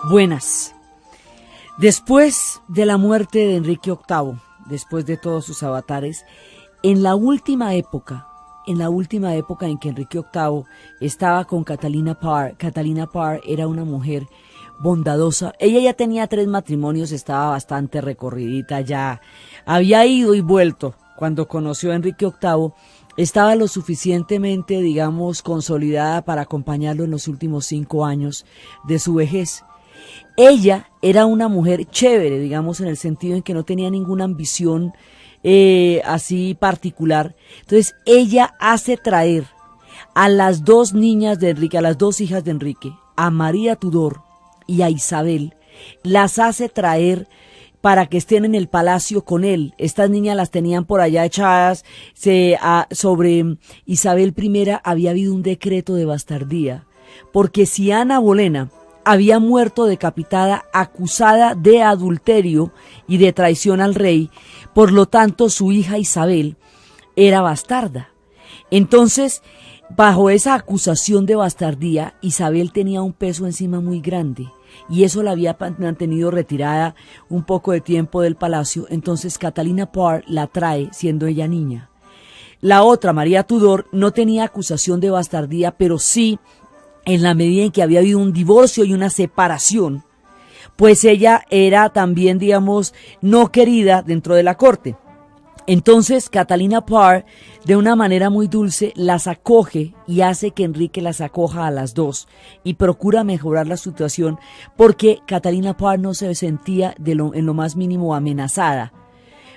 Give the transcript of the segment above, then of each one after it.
Buenas. Después de la muerte de Enrique VIII, después de todos sus avatares, en la última época en que Enrique VIII estaba con Catalina Parr era una mujer bondadosa. Ella ya tenía 3 matrimonios, estaba bastante recorridita, ya había ido y vuelto. Cuando conoció a Enrique VIII, estaba lo suficientemente, digamos, consolidada para acompañarlo en los últimos 5 años de su vejez. Ella era una mujer chévere, digamos, en el sentido en que no tenía ninguna ambición así particular. Entonces ella hace traer a las 2 niñas de Enrique, a las 2 hijas de Enrique, a María Tudor y a Isabel, las hace traer para que estén en el palacio con él. Estas niñas las tenían por allá echadas. Sobre Isabel I había habido un decreto de bastardía, porque si Ana Bolena había muerto decapitada acusada de adulterio y de traición al rey, por lo tanto su hija Isabel era bastarda. Entonces, bajo esa acusación de bastardía, Isabel tenía un peso encima muy grande y eso la había mantenido retirada un poco de tiempo del palacio. Entonces Catalina Parr la trae siendo ella niña. La otra, María Tudor, no tenía acusación de bastardía, pero sí en la medida en que había habido un divorcio y una separación, pues ella era también, digamos, no querida dentro de la corte. Entonces Catalina Parr, de una manera muy dulce, las acoge y hace que Enrique las acoja a las 2 y procura mejorar la situación, porque Catalina Parr no se sentía en lo más mínimo amenazada,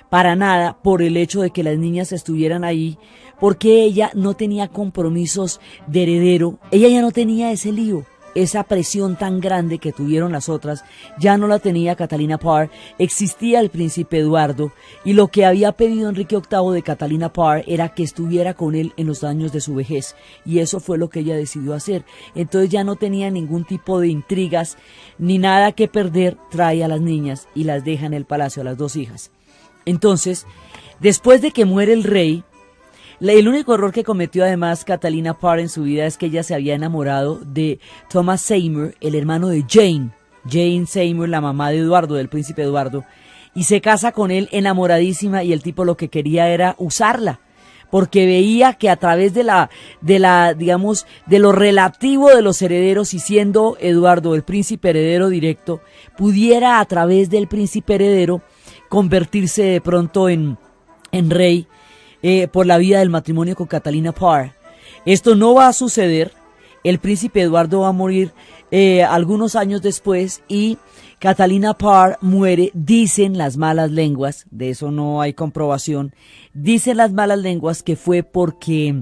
para nada, por el hecho de que las niñas estuvieran ahí, porque ella no tenía compromisos de heredero, ella ya no tenía ese lío. Esa presión tan grande que tuvieron las otras, ya no la tenía Catalina Parr. Existía el príncipe Eduardo, y lo que había pedido Enrique VIII de Catalina Parr era que estuviera con él en los años de su vejez, y eso fue lo que ella decidió hacer. Entonces ya no tenía ningún tipo de intrigas, ni nada que perder, trae a las niñas y las deja en el palacio, a las 2 hijas. Entonces, después de que muere el rey, el único error que cometió además Catalina Parr en su vida es que ella se había enamorado de Thomas Seymour, el hermano de Jane Seymour, la mamá de Eduardo, del príncipe Eduardo, y se casa con él enamoradísima, y el tipo lo que quería era usarla, porque veía que a través digamos, de lo relativo de los herederos, y siendo Eduardo el príncipe heredero directo, pudiera a través del príncipe heredero convertirse de pronto en rey, por la vía del matrimonio con Catalina Parr. Esto no va a suceder. El príncipe Eduardo va a morir algunos años después, y Catalina Parr muere, dicen las malas lenguas, de eso no hay comprobación, dicen las malas lenguas que fue porque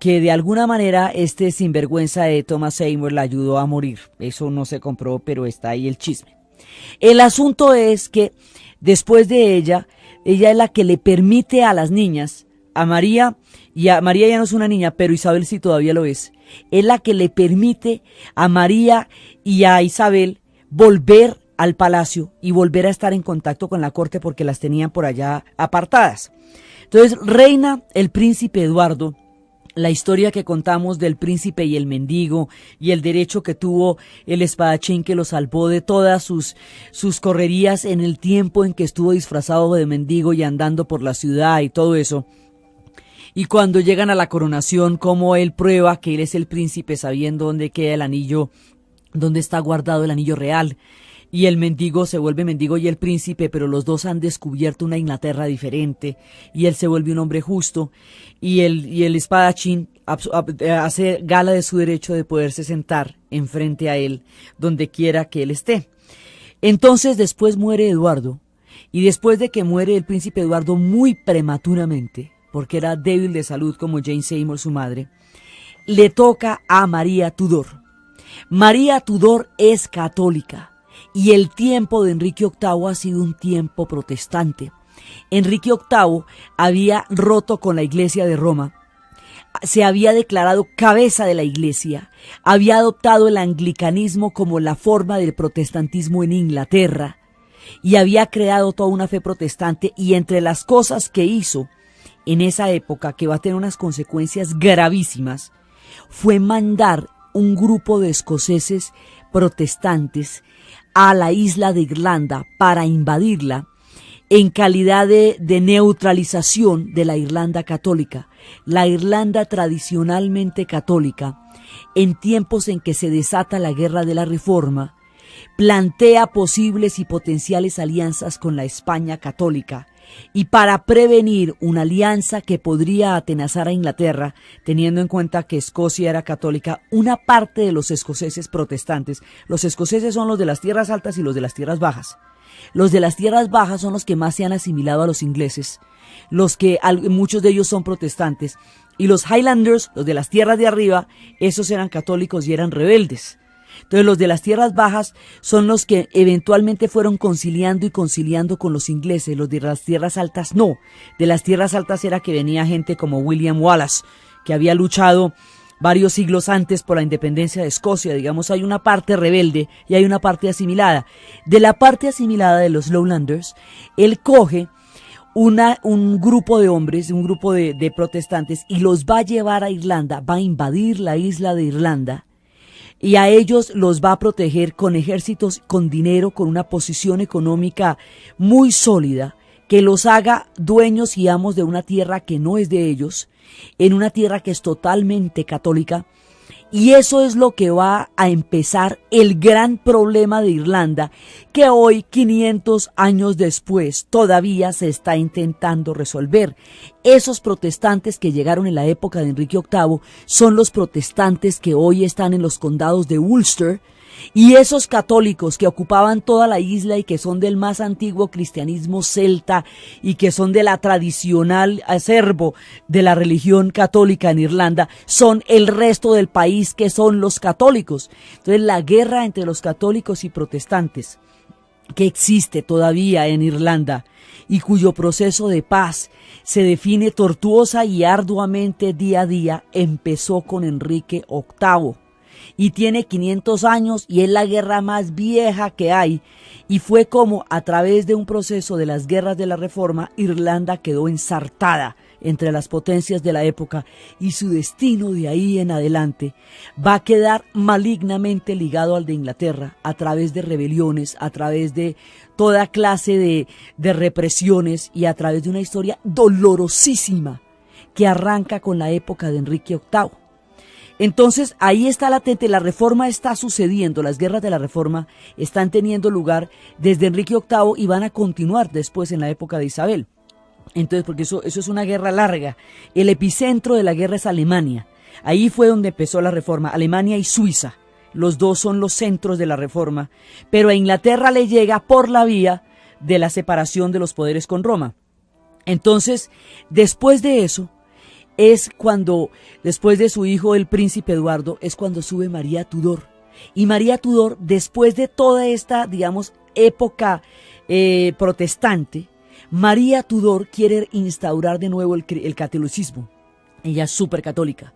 de alguna manera este sinvergüenza de Thomas Seymour la ayudó a morir. Eso no se comprobó, pero está ahí el chisme. El asunto es que después de ella es la que le permite a las niñas, a María ya no es una niña, pero Isabel sí todavía lo es la que le permite a María y a Isabel volver al palacio y volver a estar en contacto con la corte, porque las tenían por allá apartadas. Entonces reina el príncipe Eduardo. La historia que contamos del príncipe y el mendigo, y el derecho que tuvo el espadachín que lo salvó de todas sus correrías en el tiempo en que estuvo disfrazado de mendigo y andando por la ciudad y todo eso. Y cuando llegan a la coronación, cómo él prueba que él es el príncipe sabiendo dónde queda el anillo, dónde está guardado el anillo real. Y el mendigo se vuelve mendigo y el príncipe, pero los dos han descubierto una Inglaterra diferente, y él se vuelve un hombre justo, y el espadachín hace gala de su derecho de poderse sentar enfrente a él, donde quiera que él esté. Entonces después muere Eduardo, y después de que muere el príncipe Eduardo muy prematuramente, porque era débil de salud como Jane Seymour, su madre, le toca a María Tudor. María Tudor es católica, y el tiempo de Enrique VIII ha sido un tiempo protestante. Enrique VIII había roto con la Iglesia de Roma, se había declarado cabeza de la Iglesia, había adoptado el anglicanismo como la forma del protestantismo en Inglaterra, y había creado toda una fe protestante. Y entre las cosas que hizo en esa época, que va a tener unas consecuencias gravísimas, fue mandar un grupo de escoceses protestantes a la isla de Irlanda para invadirla en calidad de neutralización de la Irlanda católica, la Irlanda tradicionalmente católica, en tiempos en que se desata la guerra de la Reforma, plantea posibles y potenciales alianzas con la España católica, y para prevenir una alianza que podría atenazar a Inglaterra, teniendo en cuenta que Escocia era católica, una parte de los escoceses protestantes, los escoceses son los de las tierras altas y los de las tierras bajas. Los de las tierras bajas son los que más se han asimilado a los ingleses, muchos de ellos son protestantes, y los Highlanders, los de las tierras de arriba, esos eran católicos y eran rebeldes. Entonces los de las tierras bajas son los que eventualmente fueron conciliando con los ingleses, los de las tierras altas no. De las tierras altas era que venía gente como William Wallace, que había luchado varios siglos antes por la independencia de Escocia. Digamos, hay una parte rebelde y hay una parte asimilada. De la parte asimilada de los Lowlanders, él coge un grupo de hombres, un grupo de protestantes, y los va a llevar a Irlanda, va a invadir la isla de Irlanda, y a ellos los va a proteger con ejércitos, con dinero, con una posición económica muy sólida, que los haga dueños y amos de una tierra que no es de ellos, en una tierra que es totalmente católica. Y eso es lo que va a empezar el gran problema de Irlanda, que hoy, 500 años después, todavía se está intentando resolver. Esos protestantes que llegaron en la época de Enrique VIII son los protestantes que hoy están en los condados de Ulster, y esos católicos que ocupaban toda la isla y que son del más antiguo cristianismo celta y que son de la tradicional acervo de la religión católica en Irlanda, son el resto del país que son los católicos. Entonces la guerra entre los católicos y protestantes que existe todavía en Irlanda y cuyo proceso de paz se define tortuosa y arduamente día a día, empezó con Enrique VIII. Y tiene 500 años y es la guerra más vieja que hay, y fue como a través de un proceso de las guerras de la Reforma, Irlanda quedó ensartada entre las potencias de la época, y su destino de ahí en adelante va a quedar malignamente ligado al de Inglaterra a través de rebeliones, a través de toda clase de represiones y a través de una historia dolorosísima que arranca con la época de Enrique VIII. Entonces ahí está latente, la Reforma está sucediendo, las guerras de la Reforma están teniendo lugar desde Enrique VIII y van a continuar después en la época de Isabel. Entonces, porque eso es una guerra larga. El epicentro de la guerra es Alemania. Ahí fue donde empezó la Reforma, Alemania y Suiza. Los dos son los centros de la Reforma, pero a Inglaterra le llega por la vía de la separación de los poderes con Roma. Entonces, después de eso, es cuando, después de su hijo el príncipe Eduardo, es cuando sube María Tudor. Y María Tudor, después de toda esta, digamos, época protestante, María Tudor quiere instaurar de nuevo el catolicismo. Ella es súper católica.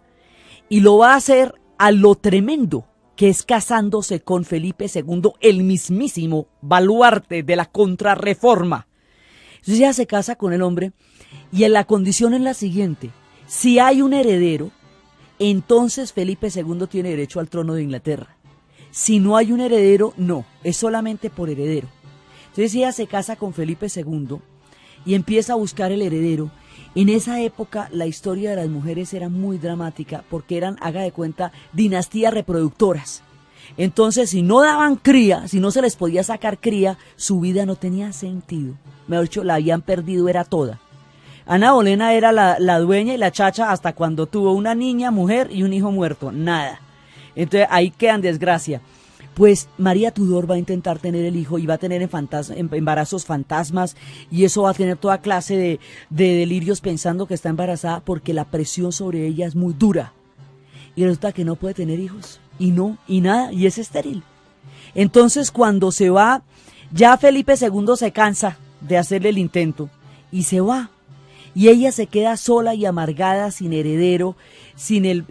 Y lo va a hacer a lo tremendo, que es casándose con Felipe II, el mismísimo baluarte de la contrarreforma. Entonces ella se casa con el hombre y la condición es la siguiente: si hay un heredero, entonces Felipe II tiene derecho al trono de Inglaterra. Si no hay un heredero, no, es solamente por heredero. Entonces ella se casa con Felipe II y empieza a buscar el heredero. En esa época la historia de las mujeres era muy dramática porque eran, haga de cuenta, dinastías reproductoras. Entonces, si no daban cría, si no se les podía sacar cría, su vida no tenía sentido. Mejor dicho, la habían perdido, era toda. Ana Bolena era la dueña y la chacha hasta cuando tuvo una niña, mujer y un hijo muerto. Nada. Entonces ahí queda en desgracia. Pues María Tudor va a intentar tener el hijo y va a tener embarazos fantasmas, y eso va a tener toda clase de delirios pensando que está embarazada porque la presión sobre ella es muy dura. Y resulta que no puede tener hijos. Y no, y nada, y es estéril. Entonces cuando se va, ya Felipe II se cansa de hacerle el intento y se va. Y ella se queda sola y amargada, sin heredero, sin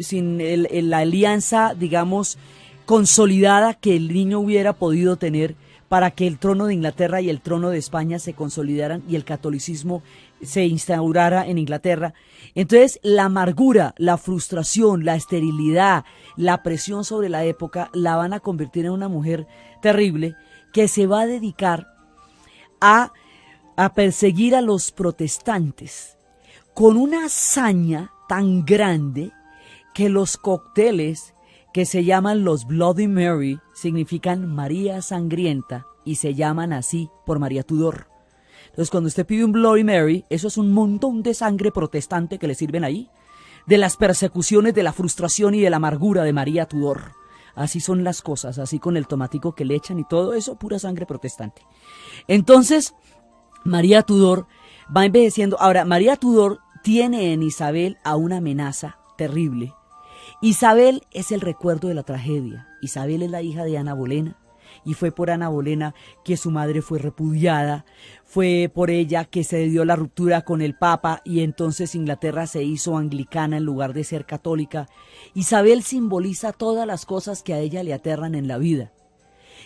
la alianza, digamos, consolidada que el niño hubiera podido tener para que el trono de Inglaterra y el trono de España se consolidaran y el catolicismo se instaurara en Inglaterra. Entonces la amargura, la frustración, la esterilidad, la presión sobre la época la van a convertir en una mujer terrible que se va a dedicar a perseguir a los protestantes con una hazaña tan grande que los cócteles que se llaman los Bloody Mary significan María Sangrienta y se llaman así por María Tudor. Entonces, cuando usted pide un Bloody Mary, eso es un montón de sangre protestante que le sirven ahí, de las persecuciones, de la frustración y de la amargura de María Tudor. Así son las cosas, así con el tomatico que le echan y todo eso, pura sangre protestante. Entonces, María Tudor va envejeciendo. Ahora, María Tudor tiene en Isabel a una amenaza terrible. Isabel es el recuerdo de la tragedia. Isabel es la hija de Ana Bolena. Y fue por Ana Bolena que su madre fue repudiada, fue por ella que se dio la ruptura con el Papa y entonces Inglaterra se hizo anglicana en lugar de ser católica. Isabel simboliza todas las cosas que a ella le aterran en la vida.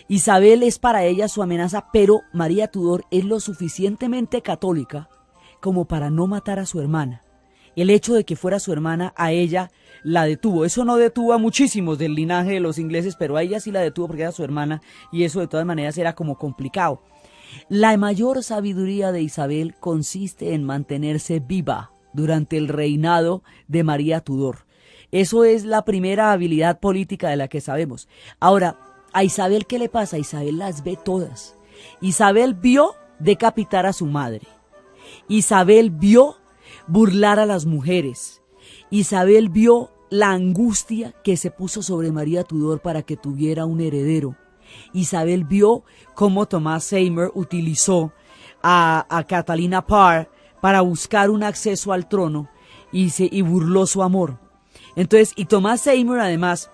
Isabel es para ella su amenaza, pero María Tudor es lo suficientemente católica como para no matar a su hermana. El hecho de que fuera su hermana a ella la detuvo. Eso no detuvo a muchísimos del linaje de los ingleses, pero a ella sí la detuvo porque era su hermana y eso de todas maneras era como complicado. La mayor sabiduría de Isabel consiste en mantenerse viva durante el reinado de María Tudor. Eso es la primera habilidad política de la que sabemos. Ahora, ¿a Isabel qué le pasa? Isabel las ve todas. Isabel vio decapitar a su madre. Isabel vio burlar a las mujeres. Isabel vio la angustia que se puso sobre María Tudor para que tuviera un heredero. Isabel vio cómo Thomas Seymour utilizó a Catalina Parr para buscar un acceso al trono y burló su amor. Entonces, y Thomas Seymour además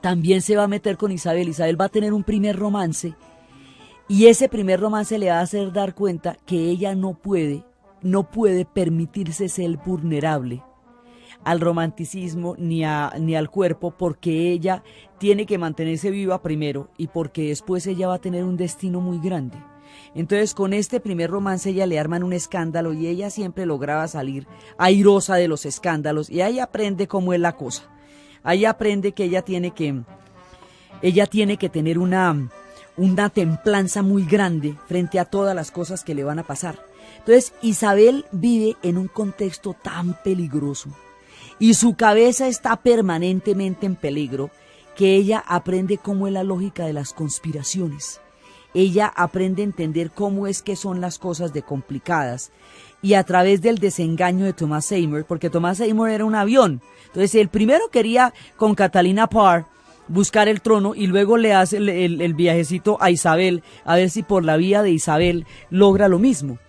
también se va a meter con Isabel. Isabel va a tener un primer romance y ese primer romance le va a hacer dar cuenta que ella no puede permitirse ser vulnerable al romanticismo ni al cuerpo, porque ella tiene que mantenerse viva primero y porque después ella va a tener un destino muy grande. Entonces con este primer romance ella le arman un escándalo y ella siempre lograba salir airosa de los escándalos y ahí aprende cómo es la cosa. Ahí aprende que ella tiene que tener una templanza muy grande frente a todas las cosas que le van a pasar. Entonces Isabel vive en un contexto tan peligroso y su cabeza está permanentemente en peligro que ella aprende cómo es la lógica de las conspiraciones. Ella aprende a entender cómo es que son las cosas de complicadas y a través del desengaño de Thomas Seymour, porque Thomas Seymour era un avión. Entonces el primero quería con Catalina Parr buscar el trono y luego le hace el viajecito a Isabel a ver si por la vía de Isabel logra lo mismo.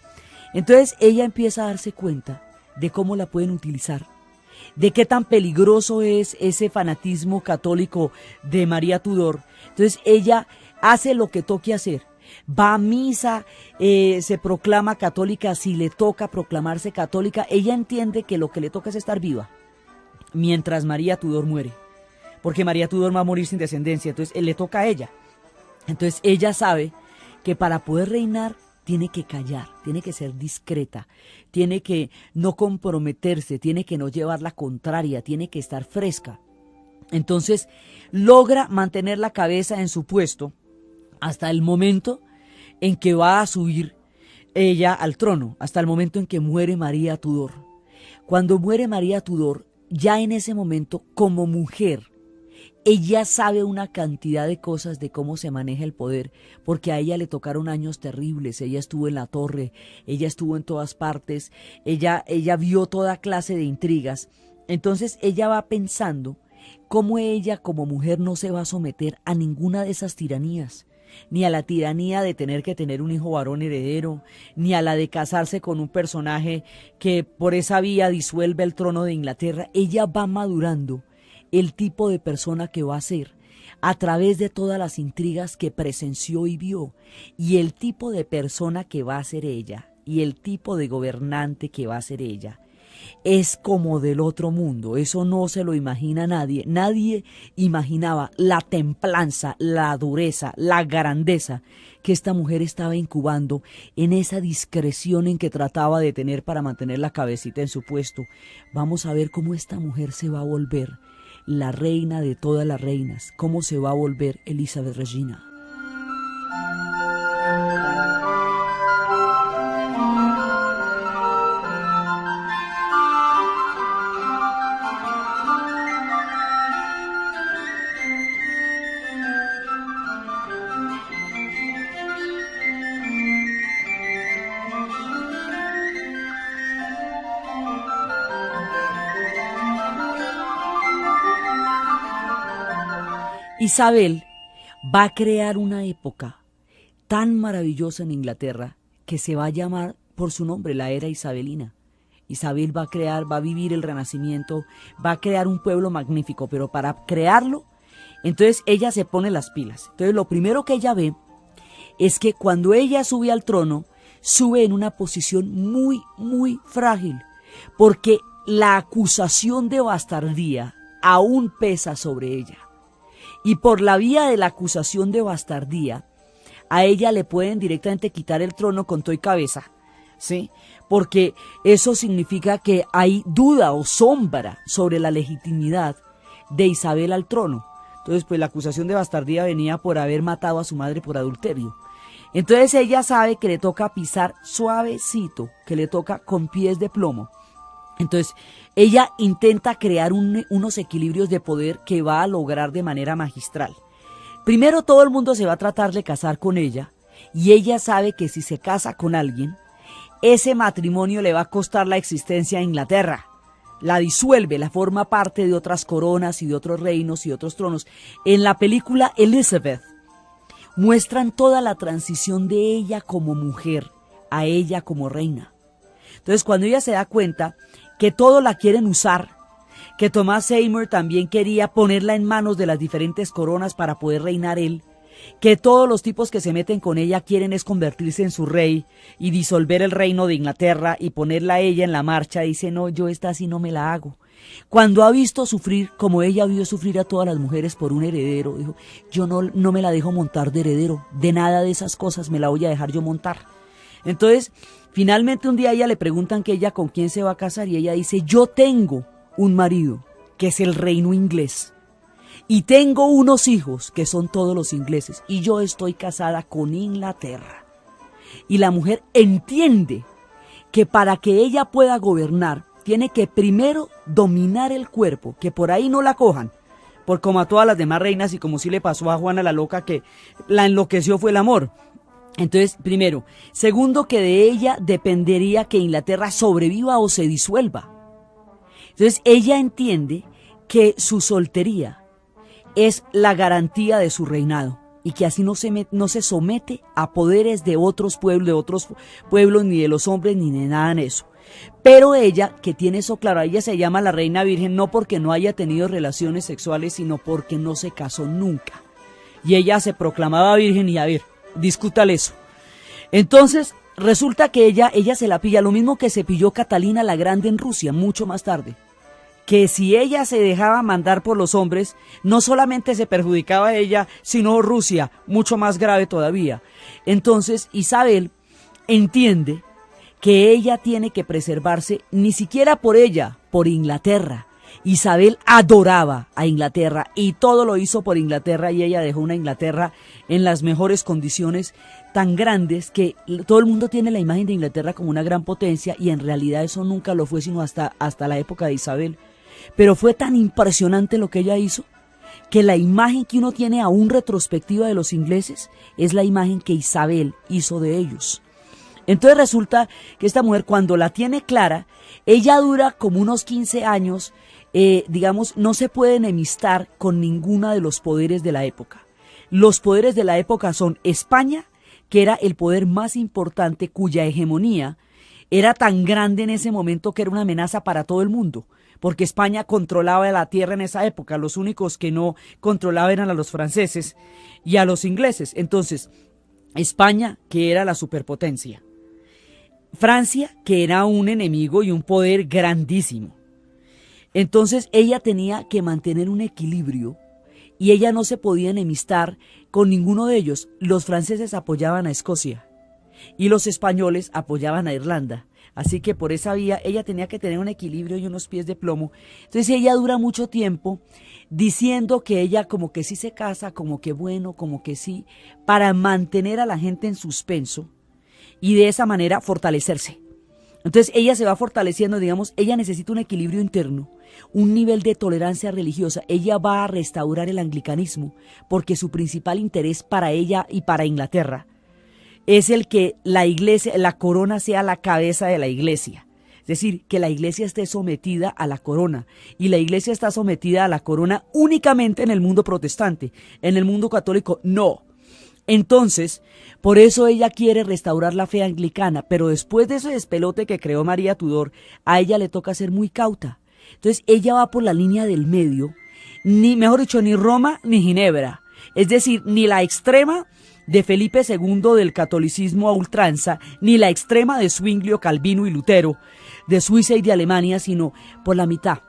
Entonces ella empieza a darse cuenta de cómo la pueden utilizar, de qué tan peligroso es ese fanatismo católico de María Tudor. Entonces ella hace lo que toque hacer, va a misa, se proclama católica si le toca proclamarse católica. Ella entiende que lo que le toca es estar viva mientras María Tudor muere, porque María Tudor va a morir sin descendencia, entonces le toca a ella. Entonces ella sabe que para poder reinar tiene que callar, tiene que ser discreta, tiene que no comprometerse, tiene que no llevar la contraria, tiene que estar fresca. Entonces logra mantener la cabeza en su puesto hasta el momento en que va a subir ella al trono, hasta el momento en que muere María Tudor. Cuando muere María Tudor, ya en ese momento, como mujer, ella sabe una cantidad de cosas de cómo se maneja el poder, porque a ella le tocaron años terribles. Ella estuvo en la torre, ella estuvo en todas partes, ella vio toda clase de intrigas. Entonces ella va pensando cómo ella como mujer no se va a someter a ninguna de esas tiranías, ni a la tiranía de tener que tener un hijo varón heredero, ni a la de casarse con un personaje que por esa vía disuelve el trono de Inglaterra. Ella va madurando el tipo de persona que va a ser a través de todas las intrigas que presenció y vio, y el tipo de persona que va a ser ella, y el tipo de gobernante que va a ser ella. es como del otro mundo, eso no se lo imagina nadie, nadie imaginaba la templanza, la dureza, la grandeza que esta mujer estaba incubando en esa discreción en que trataba de tener para mantener la cabecita en su puesto. Vamos a ver cómo esta mujer se va a volver la reina de todas las reinas, cómo se va a volver Elizabeth Regina. Isabel va a crear una época tan maravillosa en Inglaterra que se va a llamar por su nombre, la era isabelina. Isabel va a crear, va a vivir el Renacimiento, va a crear un pueblo magnífico, pero para crearlo, entonces ella se pone las pilas. Entonces lo primero que ella ve es que cuando ella sube al trono, sube en una posición muy, muy frágil, porque la acusación de bastardía aún pesa sobre ella. Y por la vía de la acusación de bastardía, a ella le pueden directamente quitar el trono con todo y cabeza, ¿sí? Porque eso significa que hay duda o sombra sobre la legitimidad de Isabel al trono. Entonces, pues la acusación de bastardía venía por haber matado a su madre por adulterio. Entonces ella sabe que le toca pisar suavecito, que le toca con pies de plomo. Entonces, ella intenta crear unos equilibrios de poder que va a lograr de manera magistral. Primero, todo el mundo se va a tratar de casar con ella, y ella sabe que si se casa con alguien, ese matrimonio le va a costar la existencia a Inglaterra. La disuelve, la forma parte de otras coronas y de otros reinos y otros tronos. En la película Elizabeth, muestran toda la transición de ella como mujer a ella como reina. Entonces, cuando ella se da cuenta que todo la quieren usar, que Thomas Seymour también quería ponerla en manos de las diferentes coronas para poder reinar él, que todos los tipos que se meten con ella quieren es convertirse en su rey y disolver el reino de Inglaterra y ponerla a ella en la marcha, dice, no, yo esta así no me la hago. Cuando ha visto sufrir, como ella vio sufrir a todas las mujeres por un heredero, dijo, yo no me la dejo montar de heredero, de nada de esas cosas me la voy a dejar yo montar. Entonces, finalmente un día a ella le preguntan que ella con quién se va a casar y ella dice, yo tengo un marido que es el reino inglés y tengo unos hijos que son todos los ingleses y yo estoy casada con Inglaterra. Y la mujer entiende que para que ella pueda gobernar tiene que primero dominar el cuerpo, que por ahí no la cojan, por como a todas las demás reinas y como sí le pasó a Juana la loca que la enloqueció fue el amor. Entonces, primero. Segundo, que de ella dependería que Inglaterra sobreviva o se disuelva. Entonces, ella entiende que su soltería es la garantía de su reinado y que así no se somete a poderes de otros pueblos, ni de los hombres, ni de nada en eso. Pero ella, que tiene eso claro, ella se llama la reina virgen no porque no haya tenido relaciones sexuales, sino porque no se casó nunca. Y ella se proclamaba virgen y a ver, discútale eso. Entonces, resulta que ella se la pilla, lo mismo que se pilló Catalina la Grande en Rusia, mucho más tarde. Que si ella se dejaba mandar por los hombres, no solamente se perjudicaba a ella, sino Rusia, mucho más grave todavía. Entonces, Isabel entiende que ella tiene que preservarse, ni siquiera por ella, por Inglaterra. Isabel adoraba a Inglaterra y todo lo hizo por Inglaterra y ella dejó una Inglaterra en las mejores condiciones tan grandes que todo el mundo tiene la imagen de Inglaterra como una gran potencia y en realidad eso nunca lo fue sino hasta la época de Isabel. Pero fue tan impresionante lo que ella hizo que la imagen que uno tiene aún retrospectiva de los ingleses es la imagen que Isabel hizo de ellos. Entonces resulta que esta mujer cuando la tiene clara, ella dura como unos 15 años, digamos, no se puede enemistar con ninguno de los poderes de la época. Los poderes de la época son España, que era el poder más importante, cuya hegemonía era tan grande en ese momento que era una amenaza para todo el mundo, porque España controlaba la tierra en esa época, los únicos que no controlaban eran a los franceses y a los ingleses. Entonces, España, que era la superpotencia. Francia, que era un enemigo y un poder grandísimo. Entonces ella tenía que mantener un equilibrio y ella no se podía enemistar con ninguno de ellos. Los franceses apoyaban a Escocia y los españoles apoyaban a Irlanda. Así que por esa vía ella tenía que tener un equilibrio y unos pies de plomo. Entonces ella dura mucho tiempo diciendo que ella como que sí se casa, como que bueno, como que sí, para mantener a la gente en suspenso y de esa manera fortalecerse. Entonces ella se va fortaleciendo, digamos, ella necesita un equilibrio interno, un nivel de tolerancia religiosa. Ella va a restaurar el anglicanismo porque su principal interés para ella y para Inglaterra es el que la iglesia, la corona sea la cabeza de la iglesia. Es decir, que la iglesia esté sometida a la corona. Y la iglesia está sometida a la corona únicamente en el mundo protestante. En el mundo católico, no. Entonces, por eso ella quiere restaurar la fe anglicana. Pero después de ese despelote que creó María Tudor, a ella le toca ser muy cauta. Entonces, ella va por la línea del medio. Mejor dicho, ni Roma ni Ginebra. Es decir, ni la extrema de Felipe II del catolicismo a ultranza, ni la extrema de Zwinglio, Calvino y Lutero, de Suiza y de Alemania, sino por la mitad,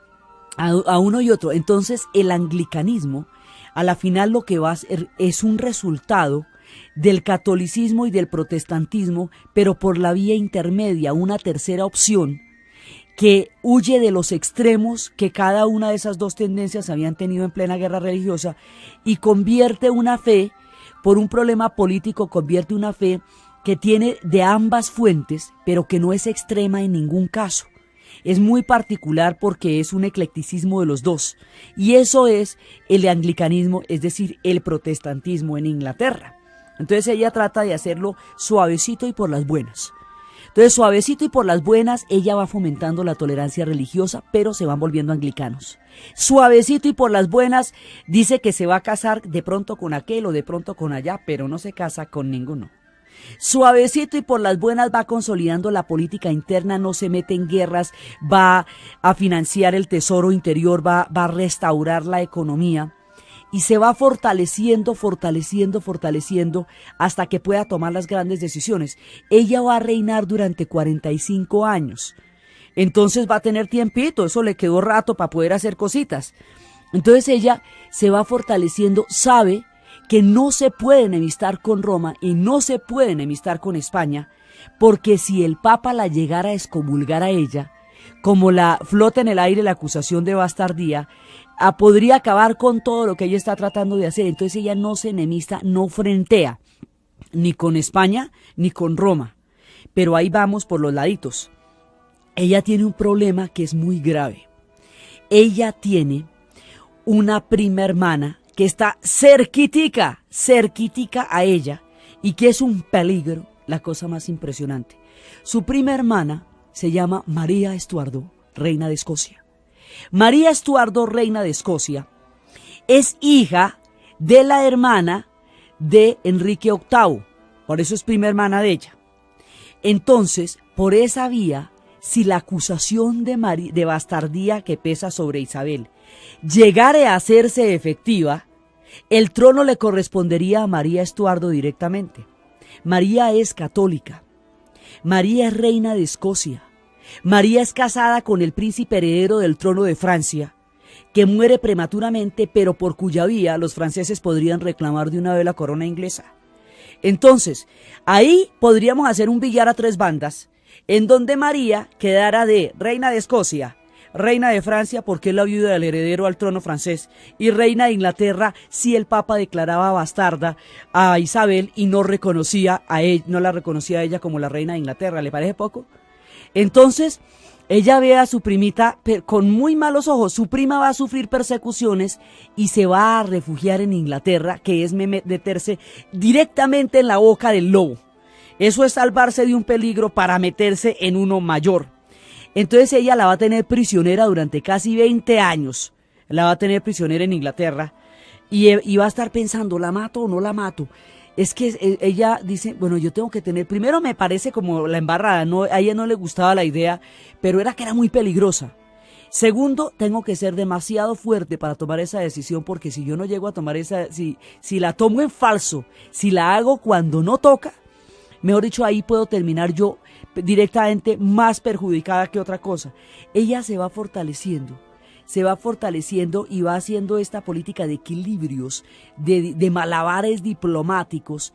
a uno y otro. Entonces el anglicanismo, a la final lo que va a ser es un resultado del catolicismo y del protestantismo, pero por la vía intermedia, una tercera opción que huye de los extremos que cada una de esas dos tendencias habían tenido en plena guerra religiosa y convierte una fe, por un problema político, convierte una fe que tiene de ambas fuentes, pero que no es extrema en ningún caso. Es muy particular porque es un eclecticismo de los dos. Y eso es el anglicanismo, es decir, el protestantismo en Inglaterra. Entonces ella trata de hacerlo suavecito y por las buenas. Entonces, suavecito y por las buenas, ella va fomentando la tolerancia religiosa, pero se van volviendo anglicanos. Suavecito y por las buenas, dice que se va a casar de pronto con aquel o de pronto con allá, pero no se casa con ninguno. Suavecito y por las buenas va consolidando la política interna, no se mete en guerras, va a financiar el tesoro interior, va a restaurar la economía. Y se va fortaleciendo hasta que pueda tomar las grandes decisiones. Ella va a reinar durante 45 años. Entonces va a tener tiempito, eso le quedó rato para poder hacer cositas. Entonces ella se va fortaleciendo, sabe que no se puede enemistar con Roma y no se puede enemistar con España, porque si el Papa la llegara a excomulgar a ella, como la flota en el aire la acusación de bastardía, podría acabar con todo lo que ella está tratando de hacer. Entonces ella no se enemista, no frentea, ni con España, ni con Roma. Pero ahí vamos por los laditos. Ella tiene un problema que es muy grave. Ella tiene una prima hermana que está cerquitica a ella, y que es un peligro, la cosa más impresionante. Su prima hermana se llama María Estuardo, reina de Escocia. María Estuardo, reina de Escocia, es hija de la hermana de Enrique VIII, por eso es prima hermana de ella. Entonces, por esa vía, si la acusación de bastardía que pesa sobre Isabel llegare a hacerse efectiva, el trono le correspondería a María Estuardo directamente. María es católica, María es reina de Escocia. María es casada con el príncipe heredero del trono de Francia, que muere prematuramente, pero por cuya vía los franceses podrían reclamar de una vez la corona inglesa. Entonces, ahí podríamos hacer un billar a tres bandas, en donde María quedara de reina de Escocia, reina de Francia porque es la viuda del heredero al trono francés, y reina de Inglaterra si el Papa declaraba bastarda a Isabel y no la reconocía a ella como la reina de Inglaterra. ¿Le parece poco? Entonces, ella ve a su primita con muy malos ojos. Su prima va a sufrir persecuciones y se va a refugiar en Inglaterra, que es meterse directamente en la boca del lobo. Eso es salvarse de un peligro para meterse en uno mayor. Entonces ella la va a tener prisionera durante casi 20 años. La va a tener prisionera en Inglaterra y va a estar pensando, ¿la mato o no la mato? Es que ella dice, bueno, yo tengo que tener, primero me parece como la embarrada, no, a ella no le gustaba la idea, pero era que era muy peligrosa. Segundo, tengo que ser demasiado fuerte para tomar esa decisión, porque si yo no llego a tomar si la tomo en falso, si la hago cuando no toca, mejor dicho, ahí puedo terminar yo directamente más perjudicada que otra cosa. Ella se va fortaleciendo y va haciendo esta política de equilibrios, de malabares diplomáticos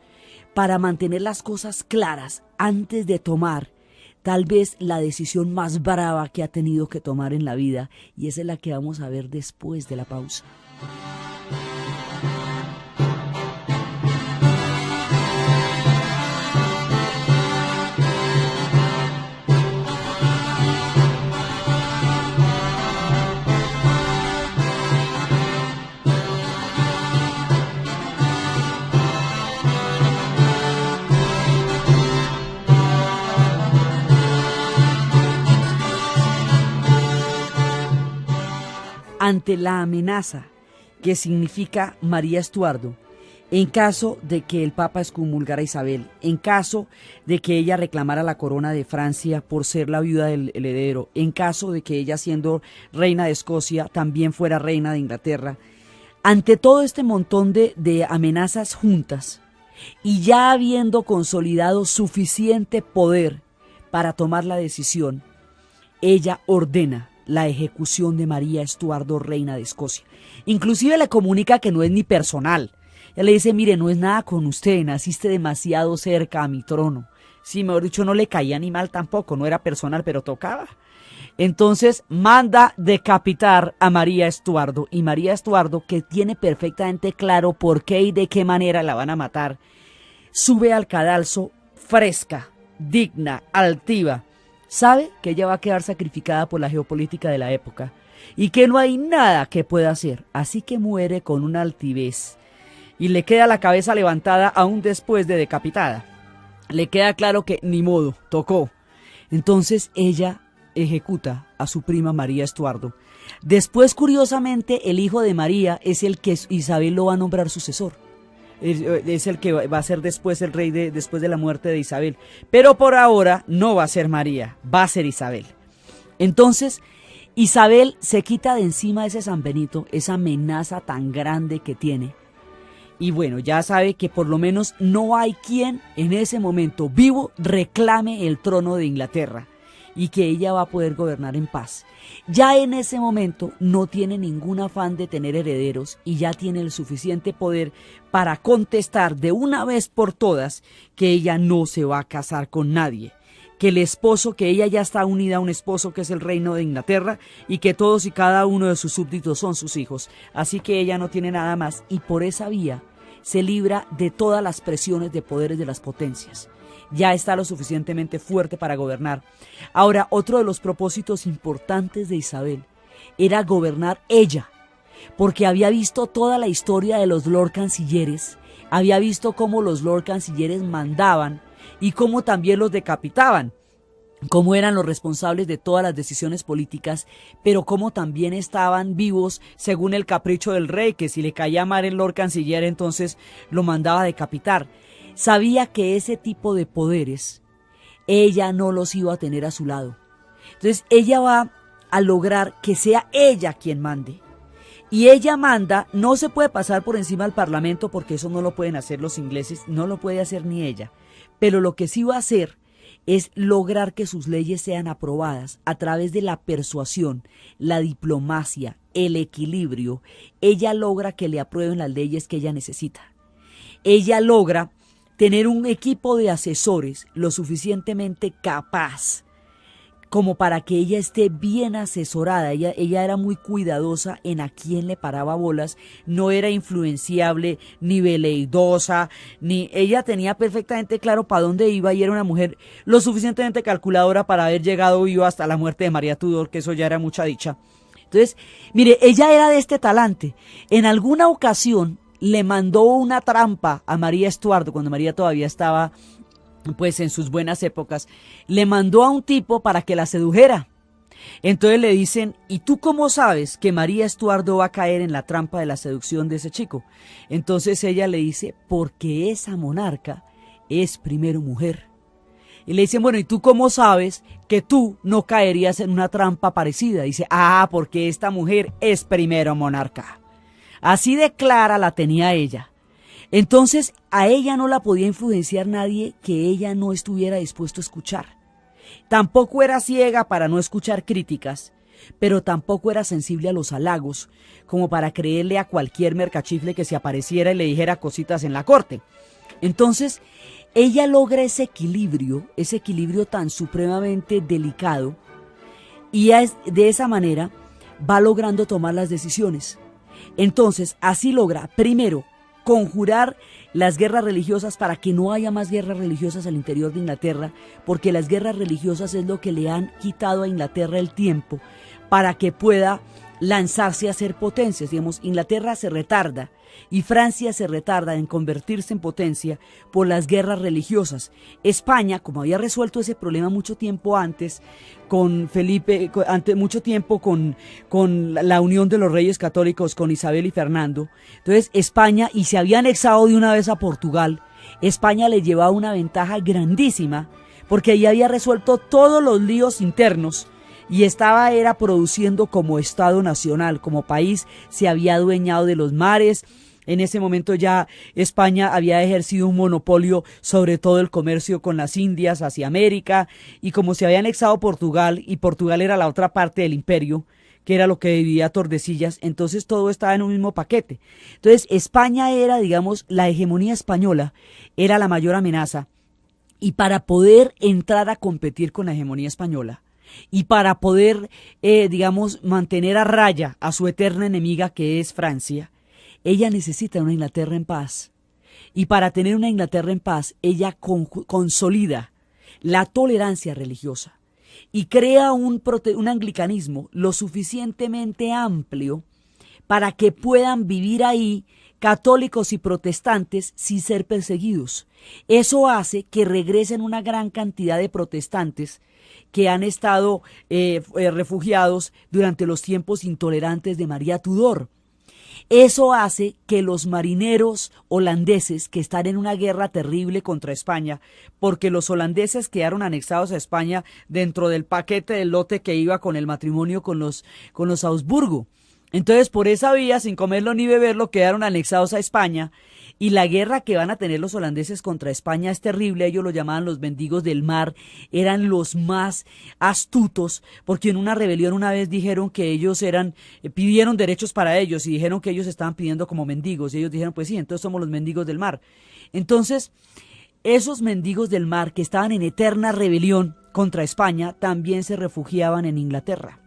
para mantener las cosas claras antes de tomar tal vez la decisión más brava que ha tenido que tomar en la vida, y esa es la que vamos a ver después de la pausa. Ante la amenaza que significa María Estuardo, en caso de que el Papa excomulgara a Isabel, en caso de que ella reclamara la corona de Francia por ser la viuda del heredero, en caso de que ella, siendo reina de Escocia, también fuera reina de Inglaterra, ante todo este montón de amenazas juntas, y ya habiendo consolidado suficiente poder para tomar la decisión, ella ordena la ejecución de María Estuardo, reina de Escocia. Inclusive le comunica que no es ni personal. Ella le dice, mire, no es nada con usted, naciste demasiado cerca a mi trono. Sí, mejor dicho, no le caía ni mal tampoco, no era personal, pero tocaba. Entonces manda decapitar a María Estuardo, y María Estuardo, que tiene perfectamente claro por qué y de qué manera la van a matar, sube al cadalso fresca, digna, altiva. Sabe que ella va a quedar sacrificada por la geopolítica de la época y que no hay nada que pueda hacer, así que muere con una altivez y le queda la cabeza levantada aún después de decapitada. Le queda claro que ni modo, tocó. Entonces ella ejecuta a su prima María Estuardo. Después, curiosamente, el hijo de María es el que Isabel lo va a nombrar sucesor. Es el que va a ser después el rey después de la muerte de Isabel. Pero por ahora no va a ser María, va a ser Isabel. Entonces, Isabel se quita de encima ese San Benito, esa amenaza tan grande que tiene. Y bueno, ya sabe que por lo menos no hay quien en ese momento vivo reclame el trono de Inglaterra y que ella va a poder gobernar en paz. Ya en ese momento no tiene ningún afán de tener herederos y ya tiene el suficiente poder para contestar de una vez por todas que ella no se va a casar con nadie, que el esposo, que ella ya está unida a un esposo que es el reino de Inglaterra y que todos y cada uno de sus súbditos son sus hijos, así que ella no tiene nada más y por esa vía se libra de todas las presiones de poderes de las potencias. Ya está lo suficientemente fuerte para gobernar. Ahora, otro de los propósitos importantes de Isabel era gobernar ella, porque había visto toda la historia de los Lord Cancilleres, había visto cómo los Lord Cancilleres mandaban y cómo también los decapitaban, cómo eran los responsables de todas las decisiones políticas, pero cómo también estaban vivos según el capricho del rey, que si le caía mal el Lord Canciller entonces lo mandaba a decapitar. Sabía que ese tipo de poderes ella no los iba a tener a su lado. Entonces ella va a lograr que sea ella quien mande. Y ella manda, no se puede pasar por encima del parlamento porque eso no lo pueden hacer los ingleses, no lo puede hacer ni ella. Pero lo que sí va a hacer es lograr que sus leyes sean aprobadas a través de la persuasión, la diplomacia, el equilibrio. Ella logra que le aprueben las leyes que ella necesita. Ella logra tener un equipo de asesores lo suficientemente capaz como para que ella esté bien asesorada. Ella era muy cuidadosa en a quién le paraba bolas, no era influenciable, ni veleidosa, ni ella tenía perfectamente claro para dónde iba y era una mujer lo suficientemente calculadora para haber llegado viva hasta la muerte de María Tudor, que eso ya era mucha dicha. Entonces, mire, ella era de este talante. En alguna ocasión le mandó una trampa a María Estuardo, cuando María todavía estaba pues en sus buenas épocas, le mandó a un tipo para que la sedujera. Entonces le dicen, ¿y tú cómo sabes que María Estuardo va a caer en la trampa de la seducción de ese chico? Entonces ella le dice, porque esa monarca es primero mujer. Y le dicen, bueno, ¿y tú cómo sabes que tú no caerías en una trampa parecida? Dice, porque esta mujer es primero monarca. Así de clara la tenía ella. Entonces a ella no la podía influenciar nadie que ella no estuviera dispuesto a escuchar. Tampoco era ciega para no escuchar críticas, pero tampoco era sensible a los halagos, como para creerle a cualquier mercachifle que se apareciera y le dijera cositas en la corte. Entonces, ella logra ese equilibrio tan supremamente delicado, y de esa manera va logrando tomar las decisiones. Entonces, así logra, primero, conjurar las guerras religiosas para que no haya más guerras religiosas al interior de Inglaterra, porque las guerras religiosas es lo que le han quitado a Inglaterra el tiempo para que pueda lanzarse a ser potencias. Digamos, Inglaterra se retarda y Francia se retarda en convertirse en potencia por las guerras religiosas. España, como había resuelto ese problema mucho tiempo antes, con Felipe, mucho tiempo con la unión de los reyes católicos con Isabel y Fernando, entonces España, y se había anexado de una vez a Portugal, España le llevaba una ventaja grandísima, porque ahí había resuelto todos los líos internos, y era produciendo como Estado nacional, como país, se había adueñado de los mares. En ese momento ya España había ejercido un monopolio sobre todo el comercio con las Indias hacia América, y como se había anexado Portugal, y Portugal era la otra parte del imperio, que era lo que dividía Tordesillas, entonces todo estaba en un mismo paquete. Entonces España era, digamos, la hegemonía española era la mayor amenaza, y para poder entrar a competir con la hegemonía española, y para poder, digamos, mantener a raya a su eterna enemiga que es Francia, ella necesita una Inglaterra en paz. Y para tener una Inglaterra en paz, ella consolida la tolerancia religiosa y crea un anglicanismo lo suficientemente amplio para que puedan vivir ahí católicos y protestantes sin ser perseguidos. Eso hace que regresen una gran cantidad de protestantes que han estado refugiados durante los tiempos intolerantes de María Tudor. Eso hace que los marineros holandeses que están en una guerra terrible contra España, porque los holandeses quedaron anexados a España dentro del paquete del lote que iba con el matrimonio con los Habsburgo. Entonces, por esa vía, sin comerlo ni beberlo, quedaron anexados a España, y la guerra que van a tener los holandeses contra España es terrible. Ellos lo llamaban los mendigos del mar, eran los más astutos, porque en una rebelión una vez dijeron que ellos pidieron derechos para ellos, y dijeron que ellos estaban pidiendo como mendigos, y ellos dijeron, pues sí, entonces somos los mendigos del mar. Entonces, esos mendigos del mar que estaban en eterna rebelión contra España, también se refugiaban en Inglaterra.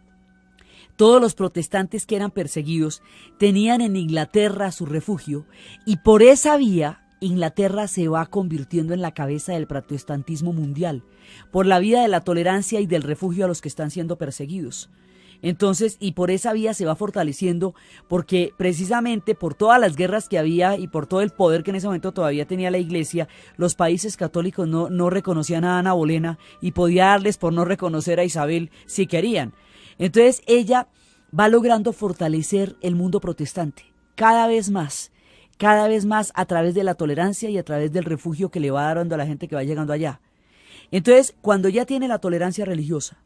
Todos los protestantes que eran perseguidos tenían en Inglaterra su refugio, y por esa vía Inglaterra se va convirtiendo en la cabeza del protestantismo mundial, por la vía de la tolerancia y del refugio a los que están siendo perseguidos. Entonces, y por esa vía se va fortaleciendo, porque precisamente por todas las guerras que había y por todo el poder que en ese momento todavía tenía la Iglesia, los países católicos no reconocían a Ana Bolena, y podía darles por no reconocer a Isabel si querían. Entonces ella va logrando fortalecer el mundo protestante cada vez más a través de la tolerancia y a través del refugio que le va dando a la gente que va llegando allá. Entonces, cuando ya tiene la tolerancia religiosa,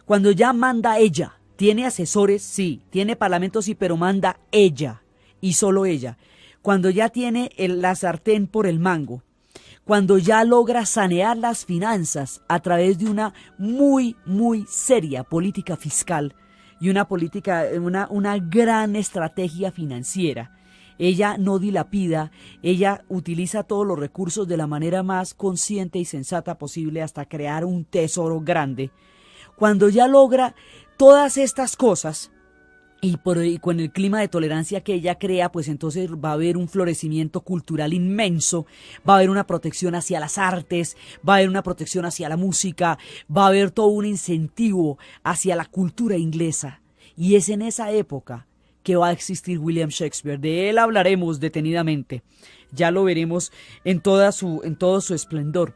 cuando ya manda ella, tiene asesores, sí, tiene parlamento, sí, pero manda ella y solo ella. Cuando ya tiene la sartén por el mango, cuando ya logra sanear las finanzas a través de una muy, muy seria política fiscal y una gran estrategia financiera. Ella no dilapida, ella utiliza todos los recursos de la manera más consciente y sensata posible hasta crear un tesoro grande. Cuando ya logra todas estas cosas, y con el clima de tolerancia que ella crea, pues entonces va a haber un florecimiento cultural inmenso, va a haber una protección hacia las artes, va a haber una protección hacia la música, va a haber todo un incentivo hacia la cultura inglesa. Y es en esa época que va a existir William Shakespeare. De él hablaremos detenidamente, ya lo veremos en todo su esplendor.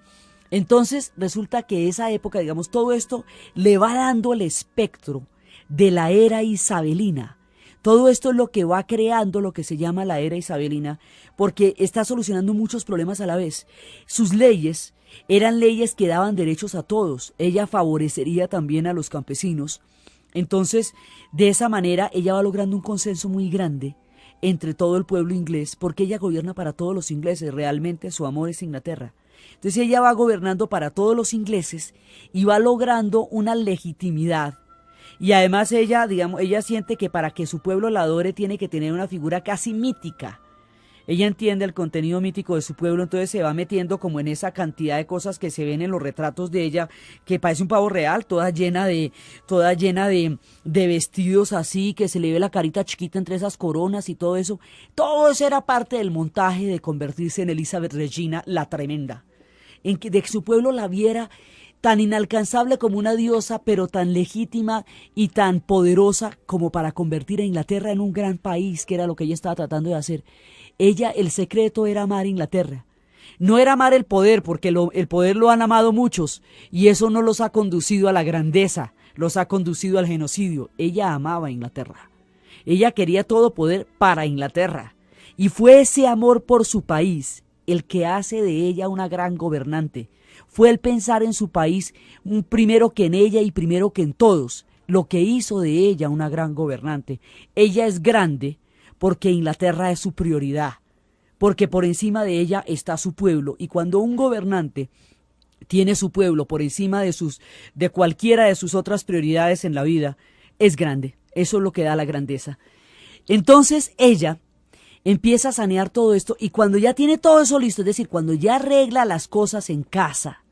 Entonces resulta que esa época, digamos, todo esto le va dando el espectro de la era isabelina. Todo esto es lo que va creando lo que se llama la era isabelina, porque está solucionando muchos problemas a la vez. Sus leyes eran leyes que daban derechos a todos. Ella favorecería también a los campesinos. Entonces, de esa manera, ella va logrando un consenso muy grande entre todo el pueblo inglés, porque ella gobierna para todos los ingleses. Realmente su amor es Inglaterra. Entonces ella va gobernando para todos los ingleses y va logrando una legitimidad. Y además ella, digamos, ella siente que para que su pueblo la adore tiene que tener una figura casi mítica. Ella entiende el contenido mítico de su pueblo, entonces se va metiendo como en esa cantidad de cosas que se ven en los retratos de ella, que parece un pavo real, toda llena de vestidos así, que se le ve la carita chiquita entre esas coronas y todo eso. Todo eso era parte del montaje de convertirse en Elizabeth Regina la Tremenda, en que de que su pueblo la viera tan inalcanzable como una diosa, pero tan legítima y tan poderosa como para convertir a Inglaterra en un gran país, que era lo que ella estaba tratando de hacer. Ella, el secreto era amar Inglaterra. No era amar el poder, porque el poder lo han amado muchos, y eso no los ha conducido a la grandeza, los ha conducido al genocidio. Ella amaba a Inglaterra. Ella quería todo poder para Inglaterra. Y fue ese amor por su país el que hace de ella una gran gobernante. Fue el pensar en su país primero que en ella y primero que en todos, lo que hizo de ella una gran gobernante. Ella es grande porque Inglaterra es su prioridad, porque por encima de ella está su pueblo, y cuando un gobernante tiene su pueblo por encima de cualquiera de sus otras prioridades en la vida, es grande. Eso es lo que da la grandeza. Entonces ella empieza a sanear todo esto, y cuando ya tiene todo eso listo, es decir, cuando ya arregla las cosas en casa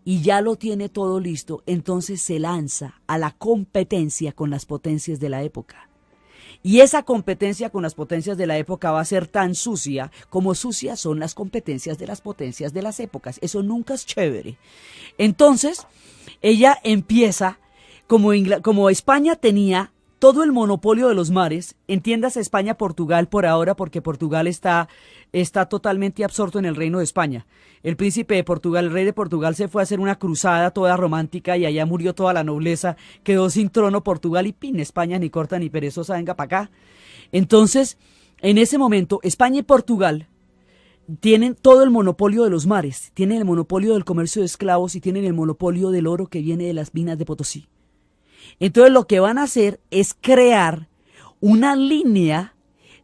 y ya lo tiene todo listo, entonces se lanza a la competencia con las potencias de la época. Y esa competencia con las potencias de la época va a ser tan sucia como sucias son las competencias de las potencias de las épocas. Eso nunca es chévere. Entonces, ella empieza, como España tenía todo el monopolio de los mares, entiéndase España-Portugal por ahora, porque Portugal está totalmente absorto en el reino de España. El príncipe de Portugal, el rey de Portugal, se fue a hacer una cruzada toda romántica y allá murió toda la nobleza, quedó sin trono Portugal y pin, España ni corta ni perezosa, venga para acá. Entonces, en ese momento, España y Portugal tienen todo el monopolio de los mares, tienen el monopolio del comercio de esclavos y tienen el monopolio del oro que viene de las minas de Potosí. Entonces lo que van a hacer es crear una línea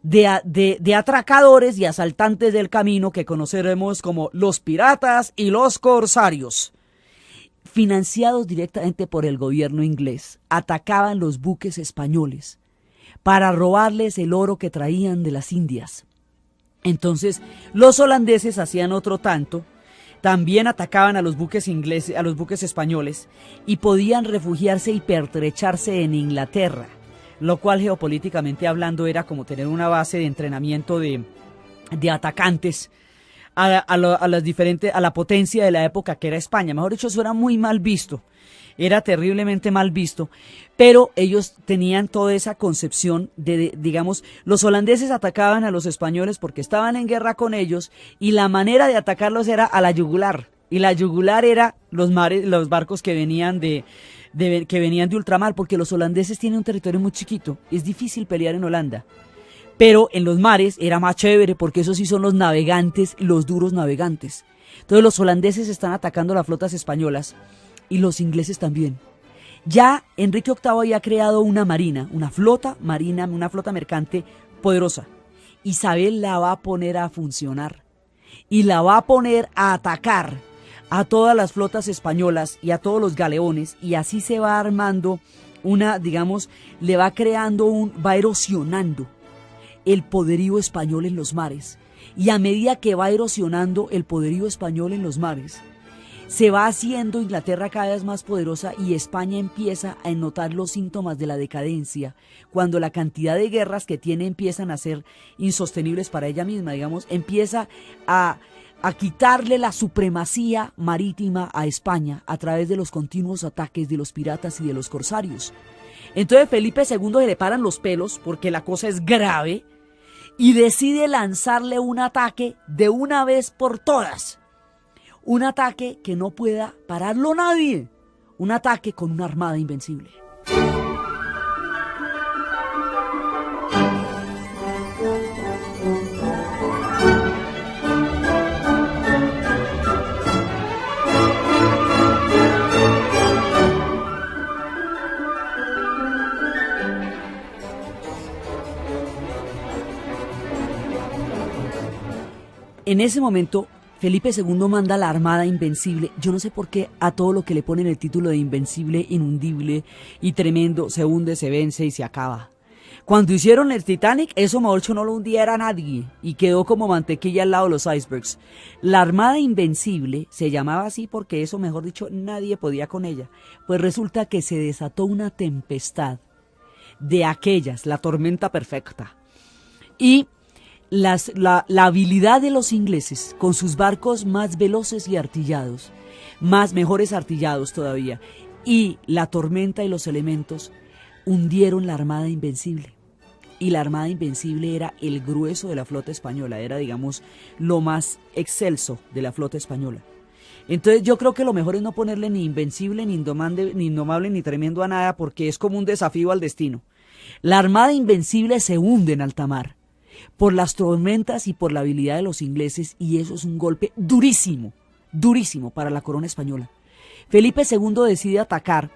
de atracadores y asaltantes del camino que conoceremos como los piratas y los corsarios. Financiados directamente por el gobierno inglés, atacaban los buques españoles para robarles el oro que traían de las Indias. Entonces los holandeses hacían otro tanto. También atacaban a los buques ingleses, a los buques españoles, y podían refugiarse y pertrecharse en Inglaterra, lo cual geopolíticamente hablando era como tener una base de entrenamiento de atacantes a la potencia de la época que era España. Mejor dicho, eso era muy mal visto, era terriblemente mal visto, pero ellos tenían toda esa concepción digamos, los holandeses atacaban a los españoles porque estaban en guerra con ellos, y la manera de atacarlos era a la yugular, y la yugular era los barcos que venían de ultramar, porque los holandeses tienen un territorio muy chiquito, es difícil pelear en Holanda. Pero en los mares era más chévere, porque esos sí son los navegantes, los duros navegantes. Entonces los holandeses están atacando las flotas españolas y los ingleses también. Ya Enrique VIII había creado una marina, una flota mercante poderosa. Isabel la va a poner a funcionar y la va a poner a atacar a todas las flotas españolas y a todos los galeones, y así se va armando va erosionando el poderío español en los mares. Y a medida que va erosionando el poderío español en los mares, se va haciendo Inglaterra cada vez más poderosa, y España empieza a notar los síntomas de la decadencia, cuando la cantidad de guerras que tiene empiezan a ser insostenibles para ella misma, empieza a quitarle la supremacía marítima a España a través de los continuos ataques de los piratas y de los corsarios. Entonces Felipe II se le paran los pelos porque la cosa es grave y decide lanzarle un ataque de una vez por todas. Un ataque que no pueda pararlo nadie. Un ataque con una armada invencible. En ese momento, Felipe II manda la Armada Invencible. Yo no sé por qué a todo lo que le ponen el título de invencible, inundible y tremendo, se hunde, se vence y se acaba. Cuando hicieron el Titanic, eso mejor dicho no lo hundiera nadie y quedó como mantequilla al lado de los icebergs. La Armada Invencible se llamaba así porque eso, mejor dicho, nadie podía con ella. Pues resulta que se desató una tempestad aquellas, la tormenta perfecta. Y la habilidad de los ingleses con sus barcos más veloces y artillados, mejores artillados todavía, y la tormenta y los elementos hundieron la Armada Invencible. Y la Armada Invencible era el grueso de la flota española, era, digamos, lo más excelso de la flota española. Entonces yo creo que lo mejor es no ponerle ni invencible, ni indomable, ni tremendo a nada, porque es como un desafío al destino. La Armada Invencible se hunde en alta mar por las tormentas y por la habilidad de los ingleses, y eso es un golpe durísimo, durísimo para la corona española. Felipe II decide atacar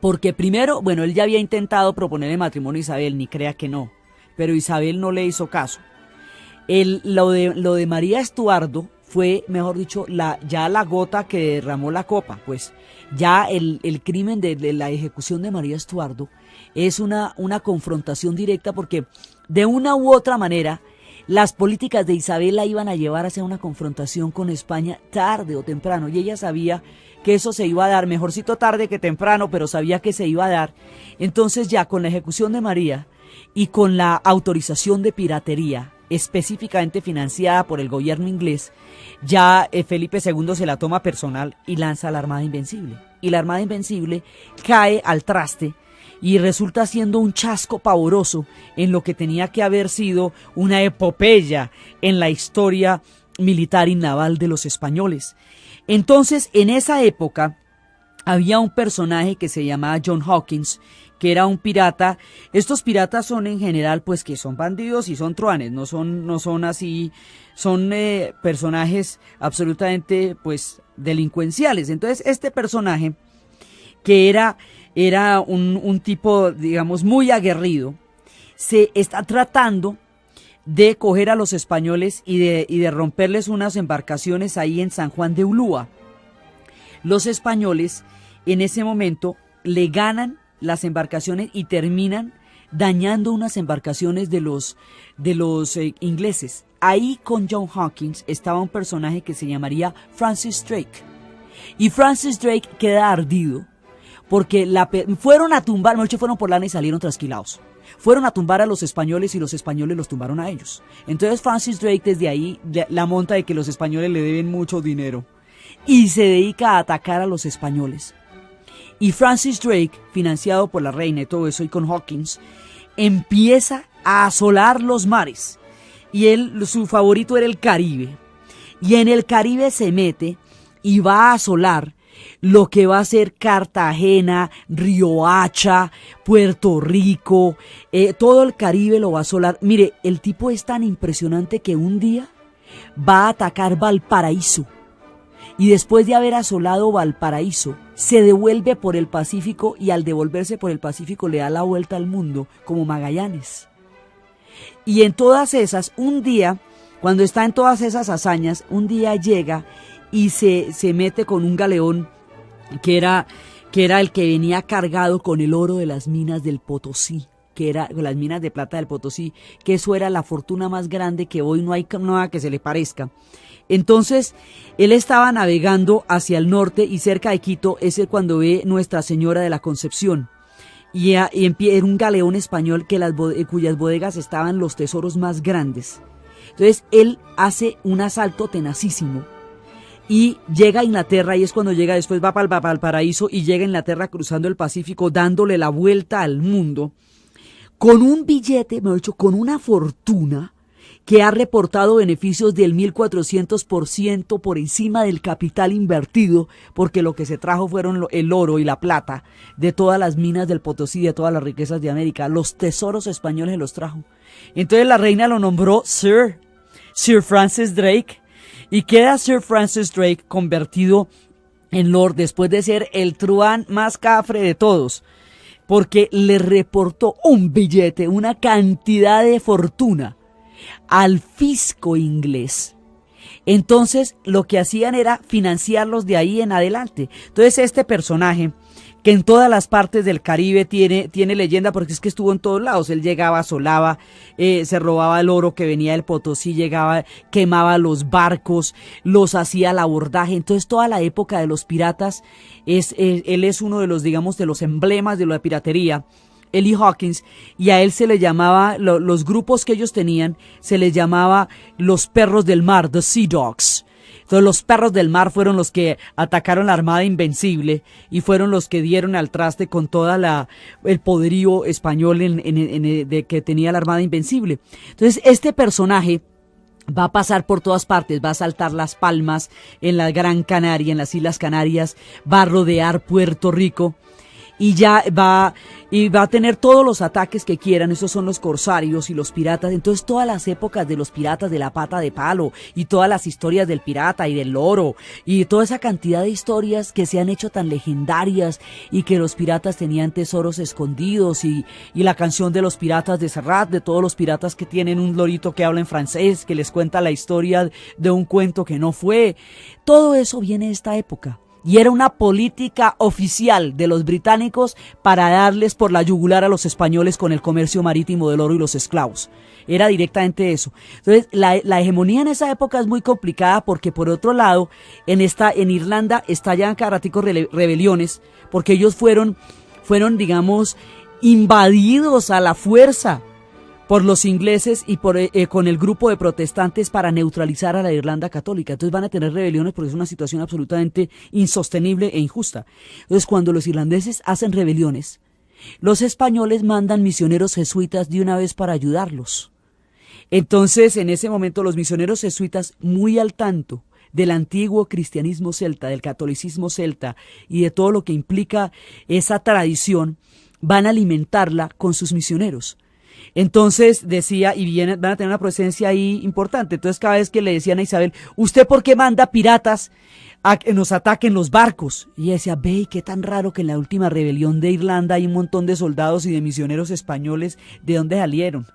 porque primero, bueno, él ya había intentado proponerle matrimonio a Isabel, ni crea que no, pero Isabel no le hizo caso. Lo de María Estuardo fue, mejor dicho, ya la gota que derramó la copa, pues ya el crimen de la ejecución de María Estuardo es una confrontación directa, porque de una u otra manera las políticas de Isabel la iban a llevar hacia una confrontación con España tarde o temprano, y ella sabía que eso se iba a dar, mejorcito tarde que temprano, pero sabía que se iba a dar. Entonces ya con la ejecución de María y con la autorización de piratería, específicamente financiada por el gobierno inglés, ya Felipe II se la toma personal y lanza la Armada Invencible. Y la Armada Invencible cae al traste y resulta siendo un chasco pavoroso en lo que tenía que haber sido una epopeya en la historia militar y naval de los españoles. Entonces, en esa época había un personaje que se llamaba John Hawkins, que era un pirata. Estos piratas son en general, pues, que son bandidos y son truanes, no son así, son personajes absolutamente, pues, delincuenciales. Entonces, este personaje, que era un tipo, digamos, muy aguerrido, se está tratando de coger a los españoles y de romperles unas embarcaciones ahí en San Juan de Ulúa. Los españoles en ese momento le ganan las embarcaciones y terminan dañando unas embarcaciones de los ingleses. Ahí con John Hawkins estaba un personaje que se llamaría Francis Drake. Y Francis Drake queda ardido porque fueron a tumbar, muchos fueron por lana y salieron trasquilados. Fueron a tumbar a los españoles y los españoles los tumbaron a ellos. Entonces Francis Drake desde ahí la monta de que los españoles le deben mucho dinero y se dedica a atacar a los españoles. Y Francis Drake, financiado por la reina y todo eso, y con Hawkins, empieza a asolar los mares. Y su favorito era el Caribe. Y en el Caribe se mete y va a asolar lo que va a ser Cartagena, Riohacha, Puerto Rico, todo el Caribe lo va a asolar. Mire, el tipo es tan impresionante que un día va a atacar Valparaíso. Y después de haber asolado Valparaíso, se devuelve por el Pacífico, y al devolverse por el Pacífico le da la vuelta al mundo como Magallanes. Y en todas esas, un día, cuando está en todas esas hazañas, un día llega y se mete con un galeón que era el que venía cargado con el oro de las minas del Potosí, que era las minas de plata del Potosí, que eso era la fortuna más grande, que hoy no hay nada que se le parezca. Entonces, él estaba navegando hacia el norte y cerca de Quito, es cuando ve Nuestra Señora de la Concepción. Y era un galeón español cuyas bodegas estaban los tesoros más grandes. Entonces, él hace un asalto tenacísimo y llega a Inglaterra, y es cuando llega, después va para Valparaíso y llega a Inglaterra cruzando el Pacífico, dándole la vuelta al mundo, con un billete, mejor dicho, con una fortuna que ha reportado beneficios del 1400% por encima del capital invertido, porque lo que se trajo fueron el oro y la plata de todas las minas del Potosí, de todas las riquezas de América. Los tesoros españoles los trajo. Entonces la reina lo nombró Sir Francis Drake, y queda Sir Francis Drake convertido en Lord después de ser el truán más cafre de todos, porque le reportó un billete, una cantidad de fortuna al fisco inglés, Entonces lo que hacían era financiarlos de ahí en adelante. Entonces este personaje, que en todas las partes del Caribe tiene leyenda, porque es que estuvo en todos lados. Él llegaba, asolaba, se robaba el oro que venía del Potosí, llegaba, quemaba los barcos, los hacía al abordaje. Entonces toda la época de los piratas, él es uno de los, digamos, de los emblemas de la piratería. Él y Hawkins, y a él se le llamaba, los grupos que ellos tenían, se les llamaba los perros del mar, the Sea Dogs. Entonces los perros del mar fueron los que atacaron la Armada Invencible y fueron los que dieron al traste con toda el poderío español de que tenía la Armada Invencible. Entonces este personaje va a pasar por todas partes, va a saltar Las Palmas, en la Gran Canaria, en las Islas Canarias, va a rodear Puerto Rico. Y va a tener todos los ataques que quieran. Esos son los corsarios y los piratas. Entonces todas las épocas de los piratas de la pata de palo y todas las historias del pirata y del loro y toda esa cantidad de historias que se han hecho tan legendarias y que los piratas tenían tesoros escondidos y la canción de los piratas de Serrat, de todos los piratas que tienen un lorito que habla en francés, que les cuenta la historia de un cuento que no fue. Todo eso viene de esta época. Y era una política oficial de los británicos para darles por la yugular a los españoles con el comercio marítimo del oro y los esclavos. Era directamente eso. Entonces, la hegemonía en esa época es muy complicada porque, por otro lado, en Irlanda estallan cada ratico rebeliones porque ellos fueron, digamos, invadidos a la fuerza por los ingleses y con el grupo de protestantes para neutralizar a la Irlanda católica. Entonces van a tener rebeliones porque es una situación absolutamente insostenible e injusta. Entonces cuando los irlandeses hacen rebeliones, los españoles mandan misioneros jesuitas de una vez para ayudarlos. Entonces en ese momento los misioneros jesuitas, muy al tanto del antiguo cristianismo celta, del catolicismo celta y de todo lo que implica esa tradición, van a alimentarla con sus misioneros. Entonces decía, van a tener una presencia ahí importante. Entonces cada vez que le decían a Isabel, ¿usted por qué manda piratas a que nos ataquen los barcos? Y ella decía, ve, qué tan raro que en la última rebelión de Irlanda hay un montón de soldados y de misioneros españoles, ¿de dónde salieron?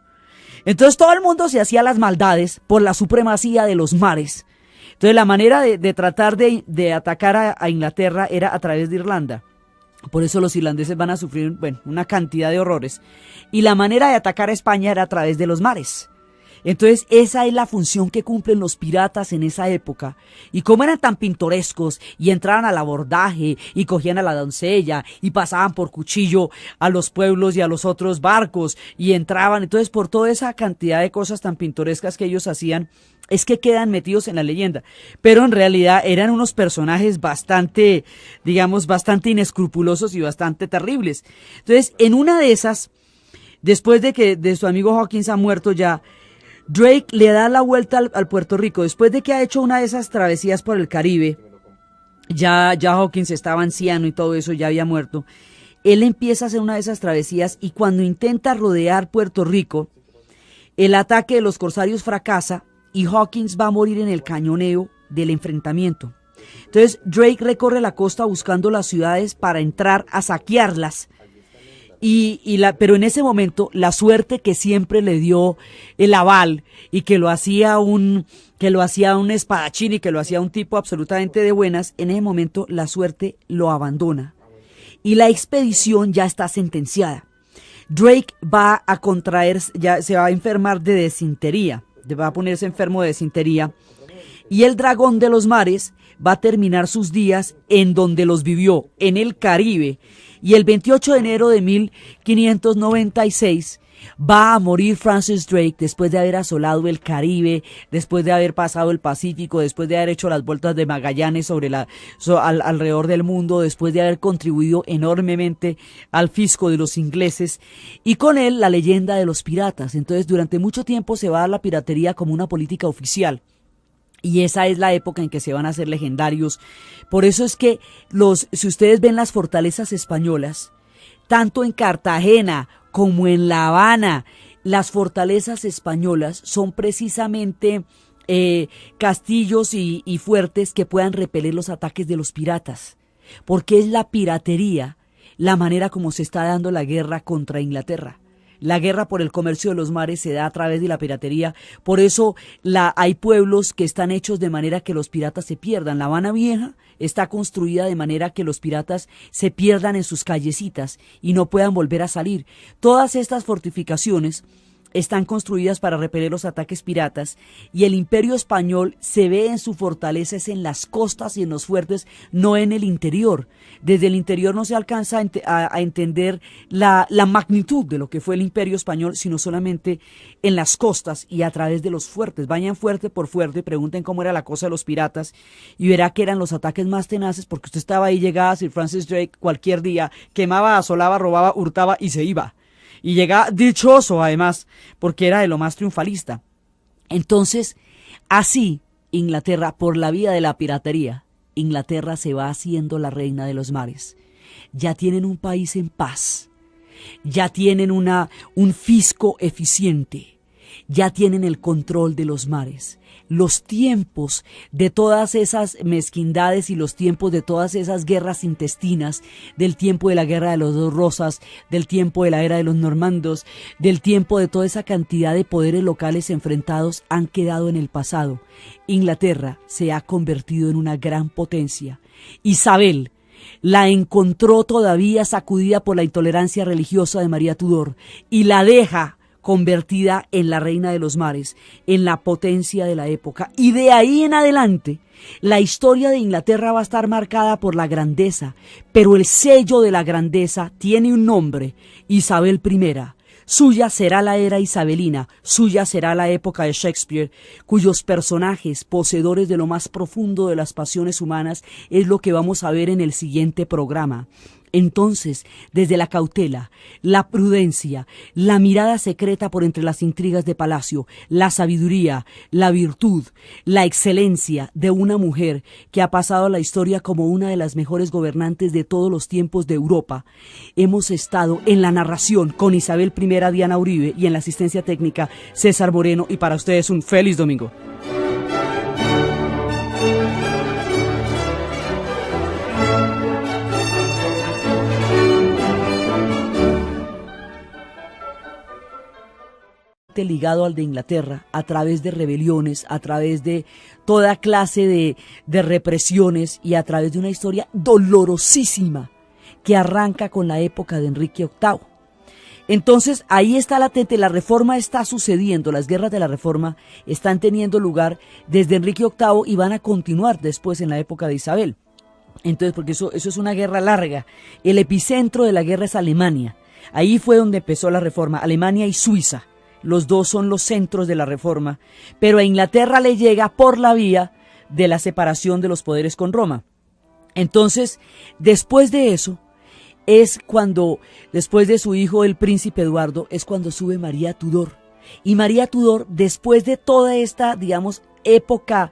Entonces todo el mundo se hacía las maldades por la supremacía de los mares. Entonces la manera de tratar de atacar a Inglaterra era a través de Irlanda. Por eso los irlandeses van a sufrir, bueno, una cantidad de horrores. Y la manera de atacar a España era a través de los mares. Entonces esa es la función que cumplen los piratas en esa época. Y como eran tan pintorescos y entraban al abordaje y cogían a la doncella y pasaban por cuchillo a los pueblos y a los otros barcos y entraban. Entonces por toda esa cantidad de cosas tan pintorescas que ellos hacían, es que quedan metidos en la leyenda. Pero en realidad eran unos personajes bastante, digamos, bastante inescrupulosos y bastante terribles. Entonces en una de esas, después de su amigo Hawkins ha muerto ya, Drake le da la vuelta al Puerto Rico. Después de que ha hecho una de esas travesías por el Caribe, ya Hawkins estaba anciano y todo eso, ya había muerto. Él empieza a hacer una de esas travesías y cuando intenta rodear Puerto Rico, el ataque de los corsarios fracasa y Hawkins va a morir en el cañoneo del enfrentamiento. Entonces Drake recorre la costa buscando las ciudades para entrar a saquearlas. Pero en ese momento la suerte que siempre le dio el aval y que lo hacía un espadachín y que lo hacía un tipo absolutamente de buenas, en ese momento la suerte lo abandona y la expedición ya está sentenciada. Drake va a contraer, ya se va a enfermar de desintería, va a ponerse enfermo de desintería y el dragón de los mares va a terminar sus días en donde los vivió, en el Caribe. Y el 28 de enero de 1596 va a morir Francis Drake después de haber asolado el Caribe, después de haber pasado el Pacífico, después de haber hecho las vueltas de Magallanes alrededor del mundo, después de haber contribuido enormemente al fisco de los ingleses y con él la leyenda de los piratas. Entonces durante mucho tiempo se va a dar la piratería como una política oficial. Y esa es la época en que se van a hacer legendarios. Por eso es que si ustedes ven las fortalezas españolas, tanto en Cartagena como en La Habana, las fortalezas españolas son precisamente castillos y fuertes que puedan repeler los ataques de los piratas. Porque es la piratería la manera como se está dando la guerra contra Inglaterra. La guerra por el comercio de los mares se da a través de la piratería. Por eso hay pueblos que están hechos de manera que los piratas se pierdan. La Habana Vieja está construida de manera que los piratas se pierdan en sus callecitas y no puedan volver a salir. Todas estas fortificaciones están construidas para repeler los ataques piratas, y el Imperio Español se ve en su fortaleza es en las costas y en los fuertes, no en el interior. Desde el interior no se alcanza a entender la magnitud de lo que fue el Imperio Español, sino solamente en las costas y a través de los fuertes. Vayan fuerte por fuerte, pregunten cómo era la cosa de los piratas y verá que eran los ataques más tenaces, porque usted estaba ahí, llegaba Sir Francis Drake cualquier día, quemaba, asolaba, robaba, hurtaba y se iba. Y llega dichoso además, porque era de lo más triunfalista. Entonces, así, Inglaterra, por la vía de la piratería, Inglaterra se va haciendo la reina de los mares. Ya tienen un país en paz, ya tienen un fisco eficiente, ya tienen el control de los mares. Los tiempos de todas esas mezquindades y los tiempos de todas esas guerras intestinas, del tiempo de la guerra de los dos rosas, del tiempo de la era de los normandos, del tiempo de toda esa cantidad de poderes locales enfrentados, han quedado en el pasado. Inglaterra se ha convertido en una gran potencia. Isabel la encontró todavía sacudida por la intolerancia religiosa de María Tudor y la deja convertida en la reina de los mares, en la potencia de la época. Y de ahí en adelante, la historia de Inglaterra va a estar marcada por la grandeza, pero el sello de la grandeza tiene un nombre: Isabel I. Suya será la era isabelina, suya será la época de Shakespeare, cuyos personajes, poseedores de lo más profundo de las pasiones humanas, es lo que vamos a ver en el siguiente programa. Entonces, desde la cautela, la prudencia, la mirada secreta por entre las intrigas de palacio, la sabiduría, la virtud, la excelencia de una mujer que ha pasado a la historia como una de las mejores gobernantes de todos los tiempos de Europa, hemos estado en la narración con Isabel I, Diana Uribe, y en la asistencia técnica César Moreno, y para ustedes un feliz domingo. Ligado al de Inglaterra a través de rebeliones, a través de toda clase de represiones y a través de una historia dolorosísima que arranca con la época de Enrique VIII. Entonces ahí está latente, la reforma está sucediendo, las guerras de la reforma están teniendo lugar desde Enrique VIII y van a continuar después en la época de Isabel. Entonces, porque eso es una guerra larga. El epicentro de la guerra es Alemania. Ahí fue donde empezó la reforma, Alemania y Suiza. Los dos son los centros de la reforma, pero a Inglaterra le llega por la vía de la separación de los poderes con Roma. Entonces, después de eso, es cuando, después de su hijo el príncipe Eduardo, es cuando sube María Tudor. Y María Tudor, después de toda esta, digamos, época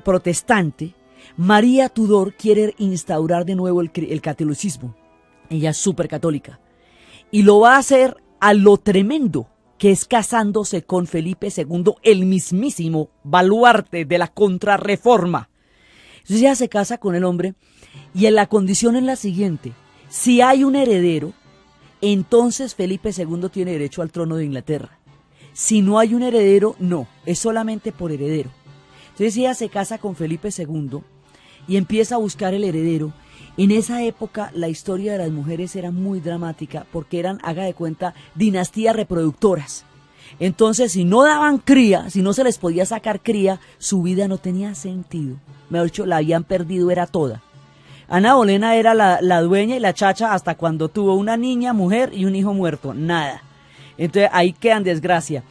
protestante, María Tudor quiere instaurar de nuevo el catolicismo. Ella es súper católica. Y lo va a hacer a lo tremendo, que es casándose con Felipe II, el mismísimo baluarte de la contrarreforma. Entonces ella se casa con el hombre y la condición es la siguiente: si hay un heredero, entonces Felipe II tiene derecho al trono de Inglaterra. Si no hay un heredero, no, es solamente por heredero. Entonces ella se casa con Felipe II y empieza a buscar el heredero. En esa época la historia de las mujeres era muy dramática porque eran, haga de cuenta, dinastías reproductoras. Entonces, si no daban cría, si no se les podía sacar cría, su vida no tenía sentido. Mejor dicho, la habían perdido, era toda. Ana Bolena era la dueña y la chacha hasta cuando tuvo una niña, mujer y un hijo muerto. Nada. Entonces ahí queda en desgracia.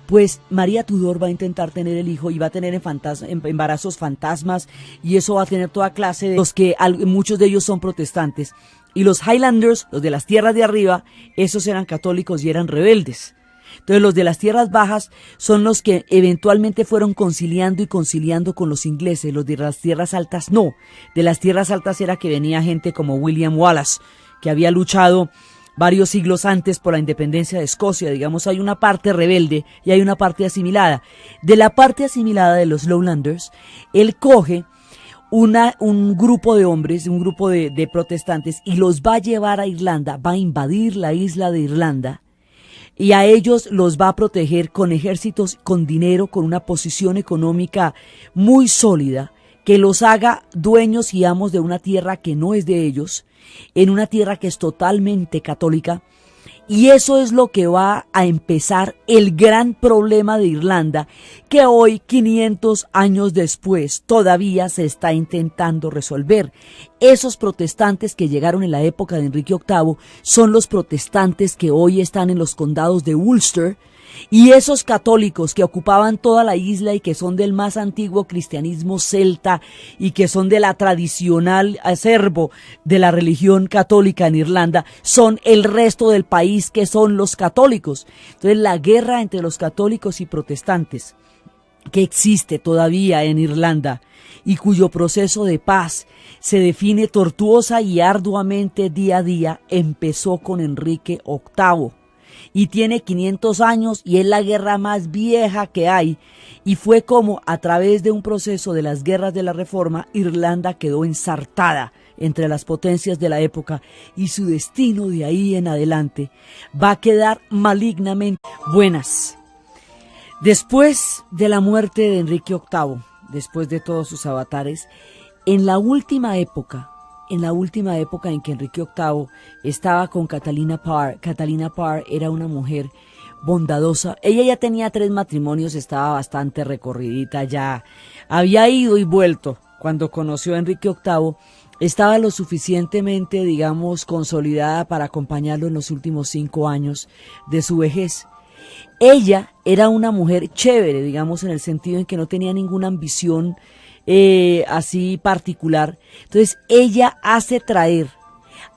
Pues María Tudor va a intentar tener el hijo y va a tener embarazos fantasmas, y eso va a tener toda clase de los que muchos de ellos son protestantes. Y los Highlanders, los de las tierras de arriba, esos eran católicos y eran rebeldes. Entonces los de las tierras bajas son los que eventualmente fueron conciliando y conciliando con los ingleses. Los de las tierras altas no. De las tierras altas era que venía gente como William Wallace, que había luchado varios siglos antes por la independencia de Escocia. Digamos, hay una parte rebelde y hay una parte asimilada. De la parte asimilada de los Lowlanders, él coge un grupo de hombres, un grupo de protestantes, y los va a llevar a Irlanda, va a invadir la isla de Irlanda, y a ellos los va a proteger con ejércitos, con dinero, con una posición económica muy sólida, que los haga dueños y amos de una tierra que no es de ellos, en una tierra que es totalmente católica. Y eso es lo que va a empezar el gran problema de Irlanda, que hoy, 500 años después, todavía se está intentando resolver. Esos protestantes que llegaron en la época de Enrique VIII son los protestantes que hoy están en los condados de Ulster, y esos católicos que ocupaban toda la isla y que son del más antiguo cristianismo celta y que son de la tradicional acervo de la religión católica en Irlanda, son el resto del país que son los católicos. Entonces la guerra entre los católicos y protestantes que existe todavía en Irlanda y cuyo proceso de paz se define tortuosa y arduamente día a día, empezó con Enrique VIII. Y tiene 500 años y es la guerra más vieja que hay, y fue como a través de un proceso de las guerras de la Reforma, Irlanda quedó ensartada entre las potencias de la época, y su destino de ahí en adelante va a quedar malignamente. Buenas. Después de la muerte de Enrique VIII, después de todos sus avatares, en la última época en que Enrique VIII estaba con Catalina Parr. Catalina Parr era una mujer bondadosa. Ella ya tenía 3 matrimonios, estaba bastante recorridita ya. Había ido y vuelto cuando conoció a Enrique VIII. Estaba lo suficientemente, digamos, consolidada para acompañarlo en los últimos 5 años de su vejez. Ella era una mujer chévere, digamos, en el sentido en que no tenía ninguna ambición así particular. Entonces ella hace traer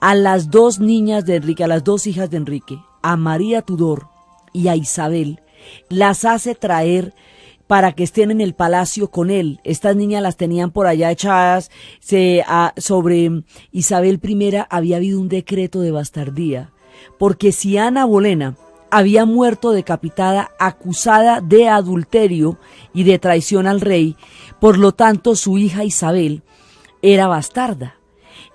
a las 2 niñas de Enrique, a las 2 hijas de Enrique, a María Tudor y a Isabel, las hace traer para que estén en el palacio con él. Estas niñas las tenían por allá echadas. Sobre Isabel I había habido un decreto de bastardía, porque si Ana Bolena había muerto decapitada acusada de adulterio y de traición al rey, por lo tanto su hija Isabel era bastarda.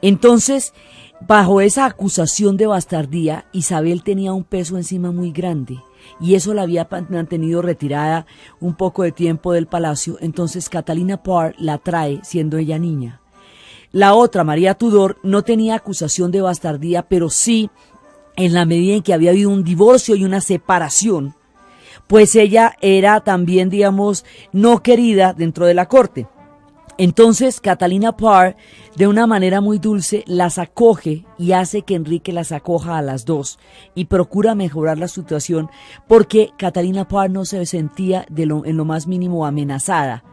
Entonces, bajo esa acusación de bastardía, Isabel tenía un peso encima muy grande, y eso la había mantenido retirada un poco de tiempo del palacio. Entonces Catalina Parr la trae siendo ella niña. La otra, María Tudor, no tenía acusación de bastardía, pero sí, en la medida en que había habido un divorcio y una separación, pues ella era también, digamos, no querida dentro de la corte. Entonces Catalina Parr, de una manera muy dulce, las acoge y hace que Enrique las acoja a las 2 y procura mejorar la situación, porque Catalina Parr no se sentía en lo más mínimo amenazada,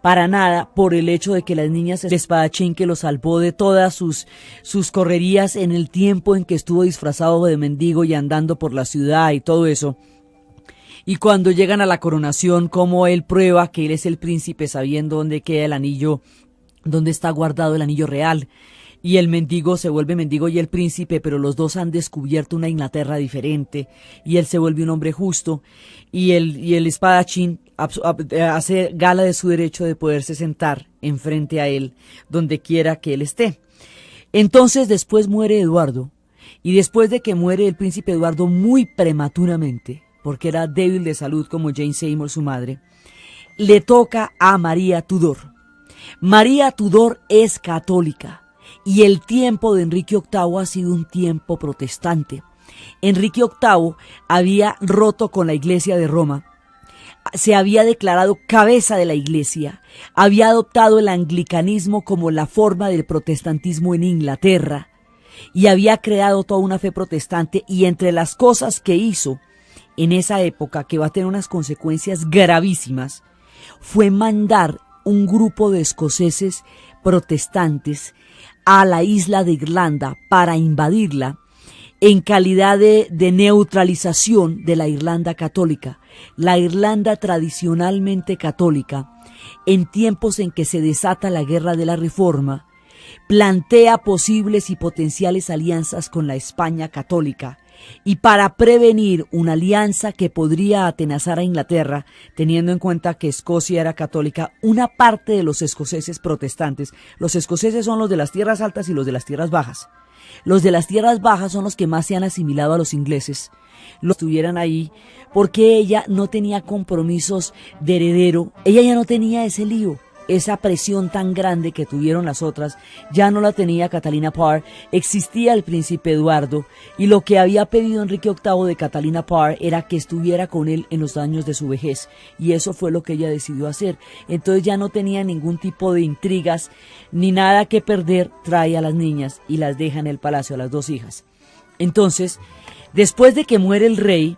para nada, por el hecho de que las niñas, el espadachín que lo salvó de todas sus correrías en el tiempo en que estuvo disfrazado de mendigo y andando por la ciudad y todo eso. Y cuando llegan a la coronación, como él prueba que él es el príncipe sabiendo dónde queda el anillo, dónde está guardado el anillo real. Y el mendigo se vuelve mendigo y el príncipe, pero los dos han descubierto una Inglaterra diferente, y él se vuelve un hombre justo, y el espadachín hace gala de su derecho de poderse sentar enfrente a él, donde quiera que él esté. Entonces después muere Eduardo, y después de que muere el príncipe Eduardo muy prematuramente, porque era débil de salud como Jane Seymour, su madre, le toca a María Tudor. María Tudor es católica, y el tiempo de Enrique VIII ha sido un tiempo protestante. Enrique VIII había roto con la Iglesia de Roma, se había declarado cabeza de la Iglesia, había adoptado el anglicanismo como la forma del protestantismo en Inglaterra, y había creado toda una fe protestante, y entre las cosas que hizo en esa época, que va a tener unas consecuencias gravísimas, fue mandar un grupo de escoceses protestantes a la isla de Irlanda para invadirla en calidad de neutralización de la Irlanda católica. La Irlanda tradicionalmente católica, en tiempos en que se desata la guerra de la Reforma, plantea posibles y potenciales alianzas con la España católica, y para prevenir una alianza que podría atenazar a Inglaterra, teniendo en cuenta que Escocia era católica, una parte de los escoceses protestantes, los escoceses son los de las tierras altas y los de las tierras bajas. Los de las tierras bajas son los que más se han asimilado a los ingleses, los tuvieran ahí, porque ella no tenía compromisos de heredero, ella ya no tenía ese lío. Esa presión tan grande que tuvieron las otras, ya no la tenía Catalina Parr, existía el príncipe Eduardo, y lo que había pedido Enrique VIII de Catalina Parr era que estuviera con él en los años de su vejez, y eso fue lo que ella decidió hacer. Entonces ya no tenía ningún tipo de intrigas, ni nada que perder, trae a las niñas y las deja en el palacio, a las dos hijas. Entonces, después de que muere el rey,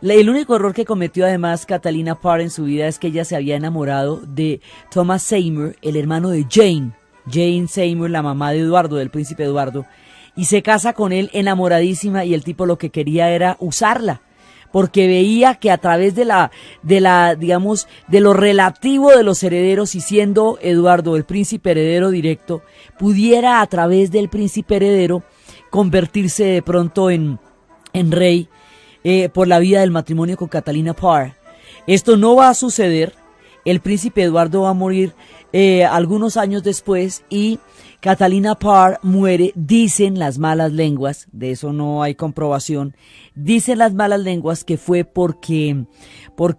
el único error que cometió además Catalina Parr en su vida es que ella se había enamorado de Thomas Seymour, el hermano de Jane Seymour, la mamá de Eduardo, del príncipe Eduardo, y se casa con él enamoradísima, y el tipo lo que quería era usarla, porque veía que a través de digamos, de lo relativo de los herederos, y siendo Eduardo el príncipe heredero directo, pudiera a través del príncipe heredero convertirse de pronto en rey, por la vía del matrimonio con Catalina Parr. Esto no va a suceder, el príncipe Eduardo va a morir algunos años después, y Catalina Parr muere, dicen las malas lenguas, de eso no hay comprobación, dicen las malas lenguas que fue porque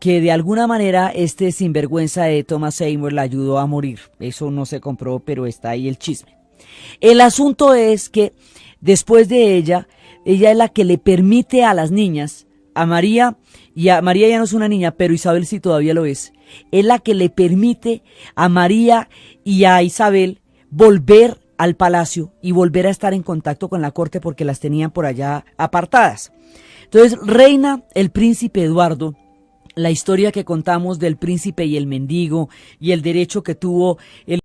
de alguna manera este sinvergüenza de Thomas Seymour la ayudó a morir. Eso no se comprobó, pero está ahí el chisme. El asunto es que después de ella es la que le permite a las niñas, a María ya no es una niña, pero Isabel sí todavía lo es la que le permite a María y a Isabel volver al palacio y volver a estar en contacto con la corte, porque las tenían por allá apartadas. Entonces reina el príncipe Eduardo. La historia que contamos del príncipe y el mendigo, y el derecho que tuvo el